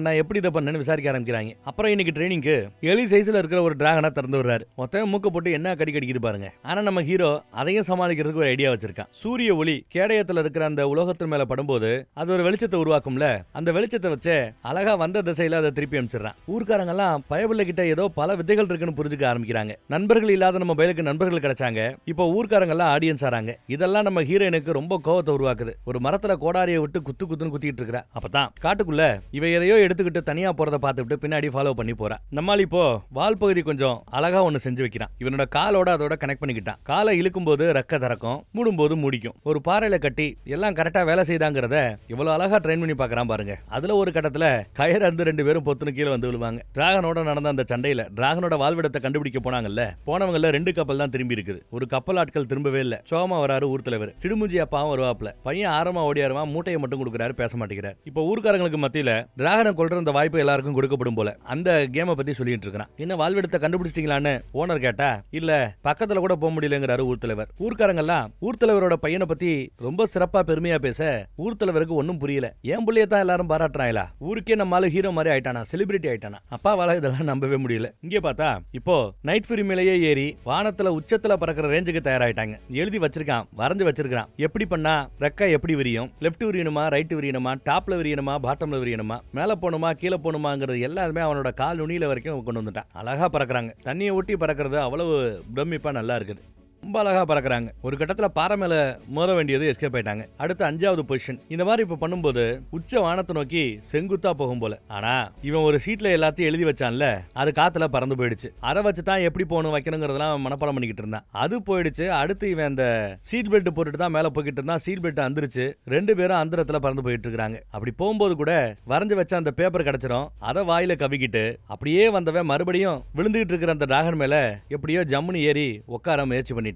பண்ண விசாரிக்க ஆரம்பிக்கிறாங்க. அப்புறம் இன்னைக்கு ட்ரைனிங்க்கு எலி சைஸ்ல இருக்கிற ஒரு டிராகனை திறந்து விடுறாரு. மொத்தம் மூக்க போட்டு என்ன கடிக்குது பாருங்க. ஆனா நம்ம ஹீரோ அதையும் சமாளிக்கிறதுக்கு ஒரு ஐடியா வச்சிருக்கான். சூரிய ஒளி கேடயத்துல இருக்கிற அந்த உலகத்தின் மேல படும்போது அது ஒரு வெளிச்சத்தை உருவாக்கும்ல, அந்த வெளிச்சத்தை வச்சு அழகா வந்த திசையில அதை திருப்பி அனுப்பிச்சிடறான். ஊர்க்காரங்க எல்லாம் பயபிள்ளை கிட்ட ஏதோ பல வித்தைகள் இருக்குன்னு புரிஞ்சுக்க ஆரம்பிக்கிறாங்க. நண்பர்கள் இல்லாத நம்ம பையலுக்கு நண்பர்கள் கிடைச்சாங்க. இப்போ ஊர்க்காரங்க எல்லாம் ஆடியன்ஸ் ஆறாங்க. இதெல்லாம் நம்ம ஹீரோயினுக்கு ரொம்ப கோவத்தை உருவாக்குது. ஒரு மரத்துல கோடாரியை விட்டு குத்துன்னு குத்திட்டு இருக்கிறா. அப்பதான் காட்டுக்குள்ள இவ எதையோ எடுத்துக்கிட்டு தனியா போறத பார்த்துட்டு பின்னாடி ஃபாலோ பண்ணி போறா. நம்மால் இப்போ வால் பகுதி கொஞ்சம் அழகா ஒன்னு செஞ்சு வைக்கிறான். இவனோட காலோட அதோட கனெக்ட் பண்ணிக்கிட்டான். காலை இழுக்கும் போது ரெக்க திறக்கும், மூடும் போது மூடிக்கும். ஒரு பாறையில கட்டி எல்லாம் கரெக்டா வேலை செய்தாங்கிறத இவ்வளவு அழகா ட்ரெயின் பண்ணி பாக்குறான் பாருங்க. அதுல ஒரு கட்டத்துல கயிறு அந்த 2 பேரும் பொத்துன்னு கீழே வந்து விழுவாங்க. டிராகனோட நடந்த அந்த சண்டையில டிராகனோட வாழ்விடத்தை கண்டுபிடிக்க போனாங்கல்ல, போனவங்கல 2 கப்பல் தான் திரும்பி இருக்குது. ஒரு கப்பல் ஆட்கள் திரும்பவே இல்ல. சோமா வராரு ஊர் தலைவர். சிடுமுஞ்சி அப்பாவும் வருவாப்ல. பையன் ஆரமா ஓடியாருவான், மூட்டையை மட்டும் கொடுக்குறாரு, பேச மாட்டேங்கிறார். இப்போ ஊர்க்காரங்களுக்கு மத்தியில டிராகனை கொல்றது அப்புறம் இந்த வாய்ப்பு எல்லாருக்கும் கொடுக்கப்படும் போல அந்த கேமை பத்தி சொல்லிட்டு இருக்கான். என்ன வாழ்வெடுத்த கண்டுபிடிச்சிட்டீங்களான்னு ஓனர் கேட்டா, இல்ல பக்கத்துல கூட போக முடியலங்கிறாரு ஊர் தலைவர். ஊர்க்காரங்க எல்லாம் ஊர் தலைவரோட பையனை பத்தி ரொம்ப சிறப்பா பெருமையா பேச ஊர் தலைவருக்கு ஒன்னும் புரியல. ஏன் புள்ளைய தான் எல்லாரும் பாராட்டுறாங்களா, ஊருக்கே நம்மால ஹீரோ மாதிரி ஆயிட்டானா, செலிபிரிட்டி ஆயிட்டானா. அப்பாவால இதெல்லாம் நம்பவே முடியல. இங்கே பார்த்தா இப்போ நைட் ஃபியூரி மேலேயே ஏறி வானத்துல உச்சத்துல பறக்கிற ரேஞ்சுக்கு தயாராயிட்டாங்க. எழுதி வச்சிருக்கான், வரைஞ்சு வச்சிருக்கான். எப்படி பண்ணா ரெக்கா எப்படி விரியும், லெஃப்ட் விரியணுமா ரைட் விரியணுமா, டாப்ல விரியணுமா பாட்டம்ல விரியணுமா, மேல போணுமா கீழே போணுமாங்கிறது எல்லாருமே அவனோட கால் நுனியில வரைக்கும் கொண்டு வந்துட்டான். அழகா பறக்குறாங்க. தண்ணியை ஒட்டி பறக்கிறது அவ்வளவு பிரமிப்பா நல்லா இருக்குது. ரொம்ப அழகா பறக்குறாங்க. ஒரு கட்டத்துல பாறை மேல மோத வேண்டியது எஸ்கேப் ஆயிட்டாங்க. அடுத்து 5வது பொசிஷன். இந்த மாதிரி இப்ப பண்ணும்போது உச்ச வானத்தை நோக்கி செங்குத்தா போகும் போல. ஆனா இவன் ஒரு சீட்ல எல்லாத்தையும் எழுதி வச்சான்ல, அது காத்துல பறந்து போயிடுச்சு. அதை வச்சு தான் எப்படி போகணும் வைக்கணுங்கிறதெல்லாம் மனப்பாடம் பண்ணிக்கிட்டு இருந்தான். அது போயிடுச்சு. அடுத்து இவன் அந்த சீட் பெல்ட் போட்டுட்டு தான் மேல போய்கிட்டு இருந்தான். Seat belt அந்திருச்சு. 2 பேரும் அந்தரத்துல பறந்து போயிட்டு இருக்காங்க. அப்படி போகும்போது கூட வரைஞ்சு வச்ச அந்த பேப்பர் கிடைச்சிரும். அதை வாயில கவிக்கிட்டு அப்படியே வந்தவன் மறுபடியும் விழுந்துகிட்டு இருக்கிற அந்த டிராகன் மேல எப்படியோ ஜம்முன்னு ஏறி உட்கார முயற்சி பண்ணி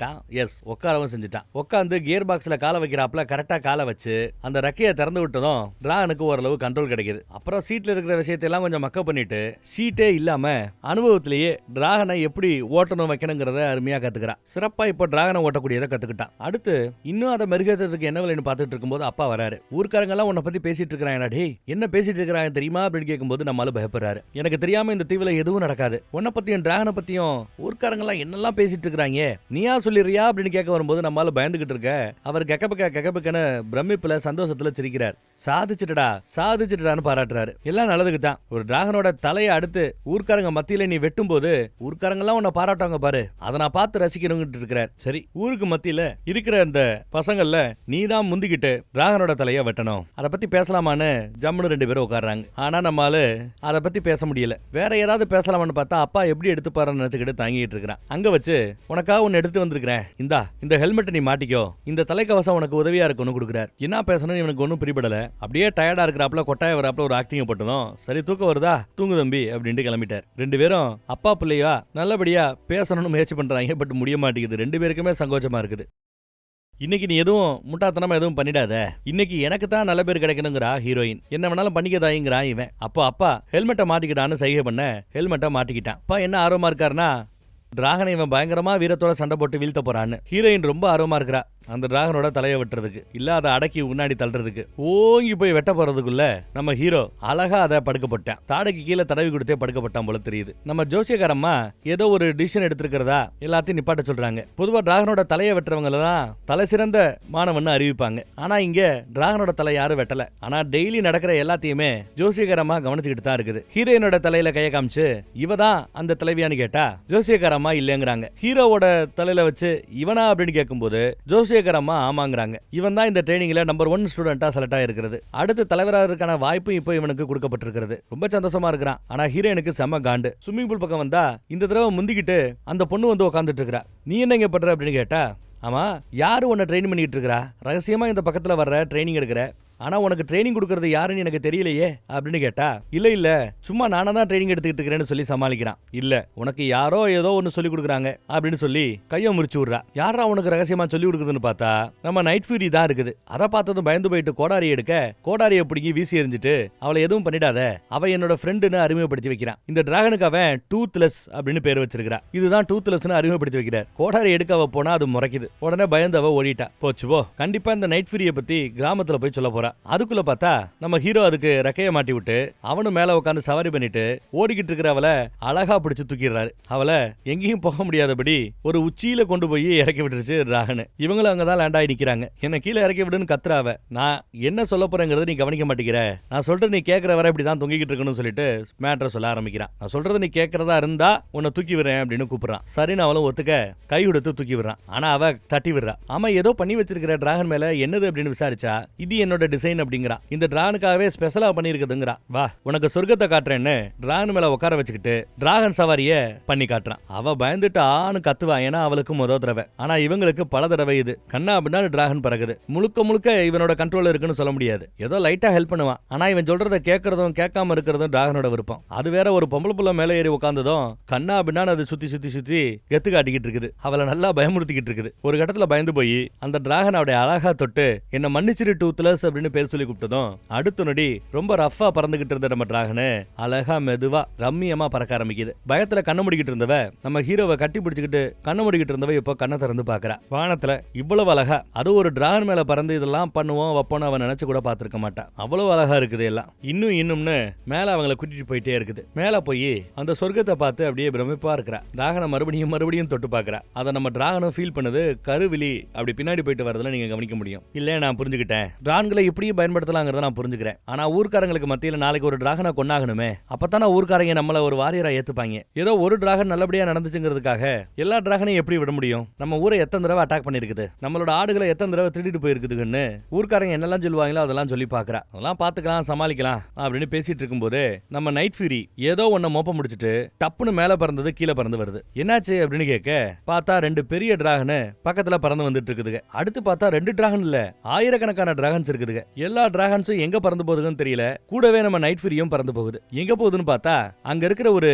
உட்காரவும் செஞ்சுட்டான். உட்காந்து கியர் பாக்ஸ்ல கால வைக்கிறாப்ல கரெக்டா கால வச்சு அந்த ரெக்கையை திறந்து விட்டதும் டிராகனுக்கு ஓரளவு கண்ட்ரோல் கிடைக்குது. அப்புறம் சீட்ல இருக்கிற விஷயத்தை எல்லாம் கொஞ்சம் மக்கப் பண்ணிட்டு சீட்டே இல்லாம அனுபவத்திலேயே டிராகனை எப்படி ஓட்டணும் வைக்கணுங்கிறத அருமையா கத்துக்கிறான். சிறப்பா இப்போ டிராகனை ஓட்டக்கூடியதை கத்துக்கிட்டான். அடுத்து இன்னும் அதை மெருகேற்றதுக்கு என்ன விலைன்னு பார்த்துட்டு இருக்கும்போது அப்பா வராரு. ஊர்க்காரங்க எல்லாம் உன்னை பத்தி பேசிட்டு இருக்கிறாங்க. டேய் என்ன பேசிட்டு இருக்கிறாங்க தெரியுமா அப்படின்னு கேட்கும்போது நம்மளால பயப்படுறாரு. எனக்கு தெரியாம இந்த தீவுல எதுவும் நடக்காது. உன்னை பத்தியும் டிராகனை பத்தியும் ஊர்க்காரங்க எல்லாம் என்னெல்லாம் பேசிட்டு இருக்காங்க, நீயா சொல்லிடுறியா அப்படின்னு கேட்க வரும்போது நம்மால பயந்துகிட்டு இருக்க அவர் கெக்கபக்கன்னு பிரமிப்புல சந்தோஷத்துல சிரிக்கிறார். சாதிச்சுட்டடான்னு பாராட்டுறாரு. எல்லாம் நல்லதுக்கு தான். ஒரு டிராகனோட தலையை அடுத்து ஊர்க்காரங்க மத்தியில நீ வெட்டும் போது ஊர்க்காரங்க எல்லாம் உன்னை பாராட்டுவாங்க பாரு, அதை நான் பார்த்து ரசிக்கணும்னு இருக்கிறார். சரி, ஊருக்கு மத்தியில இருக்கிற அந்த பசங்கள்ல நீ தான் முந்திக்கிட்டு டிராகனோட தலையை வெட்டணும், அதை பத்தி பேசலாமான்னு ஜம்முன்னு 2 பேரும் உட்கார்றாங்க. ஆனா நம்மால அதை பத்தி பேச முடியல. வேற யாராவது பேசலாமான்னு பார்த்தா அப்பா எப்படி எடுத்துப்பாருன்னு நினைச்சுக்கிட்டு தாங்கிட்டு இருக்கிறான். அங்க வச்சு உனக்காக ஒன்னு எடுத்து வந்திருக்கிறேன், இந்த ஹெல்மெட் நீ மாட்டிக்கோ, இந்த தலைக்கவசம் உனக்கு உதவியா இருக்குன்னு கொடுக்குறார். என்ன பேசணும் இவனுக்கு ஒன்னும் பிரிபடல. அப்படியே டயர்டா இருக்கிறாப்ல கொட்டாய வராப்ல ஒரு ஆக்டிங் போட்டதும் சரி தூக்கம் வருதா தூங்கு தம்பி அப்படின்ட்டு கிளம்பிட்டார். 2 பேரும் அப்பா பிள்ளையா நல்லபடியா பேசணும்னு முயற்சி பண்றாங்க. பட் முடிய மாட்டேங்குது. 2 பேருக்குமே சங்கோச்சமா இருக்குது. இன்னைக்கு நீ எதுவும் முட்டாத்தனமா எதுவும் பண்ணிடாத, இன்னைக்கு எனக்கு தான் நல்ல பேர் கிடைக்கணுங்கிறா ஹீரோயின். என்ன வேணாலும் பண்ணிக்கதாங்கிறா இவன். அப்போ அப்பா ஹெல்மெட்டை மாட்டிக்கிட்டான்னு சைகை பண்ண ஹெல்மெட்டை மாட்டிக்கிட்டான். அப்பா என்ன ஆர்வமா இருக்காருன்னா டிராகனை இவன் பயங்கரமா வீரத்தோட சண்டை போட்டு வீழ்த்த போறான்னு. ஹீரோயின் ரொம்ப ஆர்வமா இருக்கிறா அந்த டிராகனோட தலையை வெட்டுறதுக்கு, இல்ல அதை அடக்கி முன்னாடி தள்ளுறதுக்கு. ஓங்கி போய் வெட்ட போறதுக்குள்ள நம்ம ஹீரோ அழகா அதை படுக்கப்பட்டான். தாடைக்கு கீழே தடவி கொடுத்தே படுக்கப்பட்டான் போல தெரியுது. நம்ம ஜோசியக்காரம்மா ஏதோ ஒரு டிசிஷன் எடுத்திருக்கிறதா எல்லாத்தையும் நிப்பாட்ட சொல்றாங்க. பொதுவா டிராகனோட தலையை வெட்டுறவங்கள தான் தலை சிறந்த மாணவன் அறிவிப்பாங்க. ஆனா இங்க டிராகனோட தலை யாரும் வெட்டல. ஆனா டெய்லி நடக்கிற எல்லாத்தையுமே ஜோசியக்காரம்மா கவனிச்சுக்கிட்டு தான் இருக்குது. ஹீரோயினோட தலையில கைய காமிச்சு இவ தான் அந்த தலைவியான்னு கேட்டா ஜோசியக்காரம்மா இல்லங்கிறாங்க. ஹீரோவோட தலையில வச்சு இவனா அப்படின்னு கேட்கும்போது ஜோசியக்காரம்மா ஆமாங்கிறாங்க. இவன் தான் இந்த ட்ரைனிங்ல நம்பர் 1 ஸ்டூடெண்டா செலக்ட் ஆயிருக்கிறது. அடுத்து தலைவராகிறதுக்கான வாய்ப்பு இப்போ இவனுக்கு கொடுக்கப்பட்டிருக்கிறது. ரொம்ப சந்தோஷமா இருக்கிறான். ஆனா ஹீரோயினுக்கு செம்ம காண்டு. ஸ்விம்மிங் பூல் பக்கம் வந்தா இந்த தடவை முந்திக்கிட்டு அந்த பொண்ணு வந்து உட்காந்துட்டு இருக்கா. நீ என்ன இங்க பண்ற அப்படின்னு கேட்டா, ஆமா யாரு உன்னை ட்ரெயின் பண்ணிட்டு இருக்கா, ரகசியமா இந்த பக்கத்துல வர்ற ட்ரைனிங் எடுக்கிற, ஆனா உனக்கு ட்ரைனிங் கொடுக்கறது யாருன்னு எனக்கு தெரியலையே அப்படின்னு கேட்டா, இல்ல சும்மா நானா தான் ட்ரைனிங் எடுத்துக்கிட்டு இருக்கிறேன்னு சொல்லி சமாளிக்கிறான். இல்ல உனக்கு யாரோ ஏதோ ஒன்னு சொல்லி கொடுக்குறாங்க அப்படின்னு சொல்லி கையை முறிச்சு விடுறா. யாரா உனக்கு ரகசியமா சொல்லி கொடுக்குதுன்னு பார்த்தா நம்ம நைட் ஃபியூரி தான் இருக்குது. அதை பார்த்ததும் பயந்து போயிட்டு கோடாரி எடுக்க கோடாரியை பிடிங்கி வீசி எறிஞ்சிட்டு அவளை எதுவும் பண்ணிடாத, அவ என்னோட ஃப்ரெண்டுன்னு அறிமுகப்படுத்தி வைக்கிறான். இந்த டிராகனுக்கு அவன் டூத்லெஸ் அப்படின்னு பேர் வச்சிருக்கா. இதுதான் டூத்லெஸ்னு அறிமுகப்படுத்தி வைக்கிறார். கோடாரி எடுக்க அவ போனா அது முறைக்குது. உடனே பயந்து அவ ஓடிட்டா. போச்சு போ, கண்டிப்பா இந்த நைட் ஃபியூரியை பத்தி கிராமத்துல போய் சொல்ல போறா. அதுக்குள்ள பார்த்தா நம்ம ஹீரோ அதுக்கு ரெக்கைய மாட்டி விட்டு அவனும் மேல உட்காந்து சவாரி பண்ணிட்டு ஓடிக்கிட்டு இருக்கிற அவளை அழகா பிடிச்சு தூக்கிடுறாரு. அவளை எங்கேயும் போக முடியாதபடி ஒரு உச்சியில கொண்டு போய் இறக்கி விட்டுருச்சு டிராகன். இவங்களும் அங்கதான் லேண்ட் ஆகி நிக்கிறாங்க. என்ன கீழே இறக்கி விடுன்னு கத்துறாவ. நான் என்ன சொல்ல போறேங்கிறத நீ கவனிக்க மாட்டேங்கிற, நான் சொல்றது நீ கேட்கிற வரை இப்படிதான் தொங்கிக்கிட்டு இருக்கணும்னு சொல்லிட்டு மேட்ரை சொல்ல ஆரம்பிக்கிறான். நான் சொல்றது நீ கேட்கறதா இருந்தா உன்னை தூக்கி விடுறேன் அப்படின்னு கூப்பிடுறான். சரின்னு அவளும் ஒத்துக்க கை கொடுத்து தூக்கி விடுறான். ஆனா அவ தட்டி விடுறா. ஆமா ஏதோ பண்ணி வச்சிருக்கிற டிராகன் மேல என்னது அப்படின்னு விசாரிச்சா இது என்னோட டிசைன் அப்படிங்கிறா. இந்த டிராகனுக்காகவே ஸ்பெஷலா பண்ணிருக்குதுங்கிறா. வா உனக்கு சொர்க்கத்தை காட்டுறேன்னு டிராகன் மேல உட்கார வச்சுக்கிட்டு டிராகன் சவாரிய பண்ணி காட்டுறான். அவ பயந்துட்டு ஆணு கத்துவா. ஏன்னா அவளுக்கு முதல் தடவை. ஆனா இவங்களுக்கு பல தடவை இது. கண்ணா அப்படின்னா டிராகன் பறக்குது. முழுக்க இவனோட கண்ட்ரோல் இருக்குன்னு சொல்ல முடியாது. ஏதோ லைட்டா ஹெல்ப் பண்ணுவான். ஆனா இவன் சொல்றத கேட்கறதும் கேட்காம இருக்கிறதும் டிராகனோட விருப்பம். அது வேற ஒரு பொம்பளை புள்ள மேல ஏறி உட்கார்ந்ததும் கண்ணா அப்படின்னா அது சுத்தி கெத்து காட்டிக்கிட்டு இருக்குது. அவளை நல்லா பயமுறுத்திக்கிட்டு இருக்குது. ஒரு கட்டத்துல பயந்து போய் அந்த டிராகன் அவடைய அழகா தொட்டு என்ன மன்னிச்சிரு டூத்லெஸ் அப்படின்னு அப்படின்னு பேர் சொல்லி கூப்பிட்டதும் அடுத்த நொடி ரொம்ப ரஃபா பறந்துகிட்டு இருந்த நம்ம டிராகனு அழகா மெதுவா ரம்மியமா பறக்க ஆரம்பிக்குது. பயத்துல கண்ண முடிக்கிட்டு இருந்தவ நம்ம ஹீரோவை கட்டி பிடிச்சுக்கிட்டு கண்ண முடிக்கிட்டு இருந்தவ இப்போ கண்ணை திறந்து பாக்குறா. வானத்துல இவ்வளவு அழகா, அது ஒரு டிராகன் மேல பறந்து இதெல்லாம் பண்ணுவோம் வைப்போன்னு அவன் நினைச்சு கூட பாத்துருக்க மாட்டான். அவ்வளவு அழகா இருக்குது எல்லாம். இன்னும்னு மேல அவங்களை கூட்டிட்டு போயிட்டே இருக்குது. மேல போய் அந்த சொர்க்கத்தை பார்த்து அப்படியே பிரமிப்பா இருக்கிறா. டிராகனை மறுபடியும் தொட்டு பாக்குறா. அதை நம்ம டிராகனும் ஃபீல் பண்ணது கருவிழி அப்படி பின்னாடி போயிட்டு வரதுல நீங்க கவனிக்க முடியும். இல்ல நான் புரிஞ்சுக்கிட்டேன், டிராகன்களை இப்படியும் பயன்படுத்தலாங்கிறத நான் புரிஞ்சுக்கிறேன். ஆனா ஊர்க்காரங்களுக்கு மத்தியில நாளைக்கு ஒரு டிராகனை கொண்டாகணுமே, அப்பத்தான ஊர்க்காரங்க நம்மள ஒரு வாரியரா ஏத்துப்பாங்க. ஏதோ ஒரு டிராகன் நல்லபடியா நடந்துச்சுங்கிறதுக்காக எல்லா டிராகனையும் எப்படி விட முடியும்? நம்ம ஊரை எத்தனை தடவை அட்டாக் பண்ணிருக்குது, நம்மளோட ஆடுகளை எத்தனை தடவை திருடிட்டு போயிருக்குதுன்னு ஊர்க்காரங்க என்னெல்லாம் சொல்லுவாங்களோ அதெல்லாம் சொல்லி பாக்குறா. அதெல்லாம் பாத்துக்கலாம், சமாளிக்கலாம் அப்படின்னு பேசிட்டு இருக்கும்போது நம்ம நைட் ஃபியூரி ஏதோ ஒன்ன மோப்ப முடிச்சிட்டு டப்புன்னு மேல பறந்தது கீழே பறந்து வருது. என்னாச்சு அப்படின்னு கேட்க பார்த்தா 2 பெரிய டிராகன் பக்கத்துல பறந்து வந்துட்டு இருக்குதுங்க. அடுத்து பார்த்தா 2 டிராகன் இல்ல, ஆயிரக்கணக்கான டிராகன்ஸ் இருக்குதுங்க. எல்லா டிராகன்ஸும் எங்க பறந்து போகுதுன்னு தெரியல. கூடவே நம்ம நைட் ஃபியூரியும் பறந்து போகுது. எங்க போகுதுன்னு பார்த்தா அங்க இருக்கிற ஒரு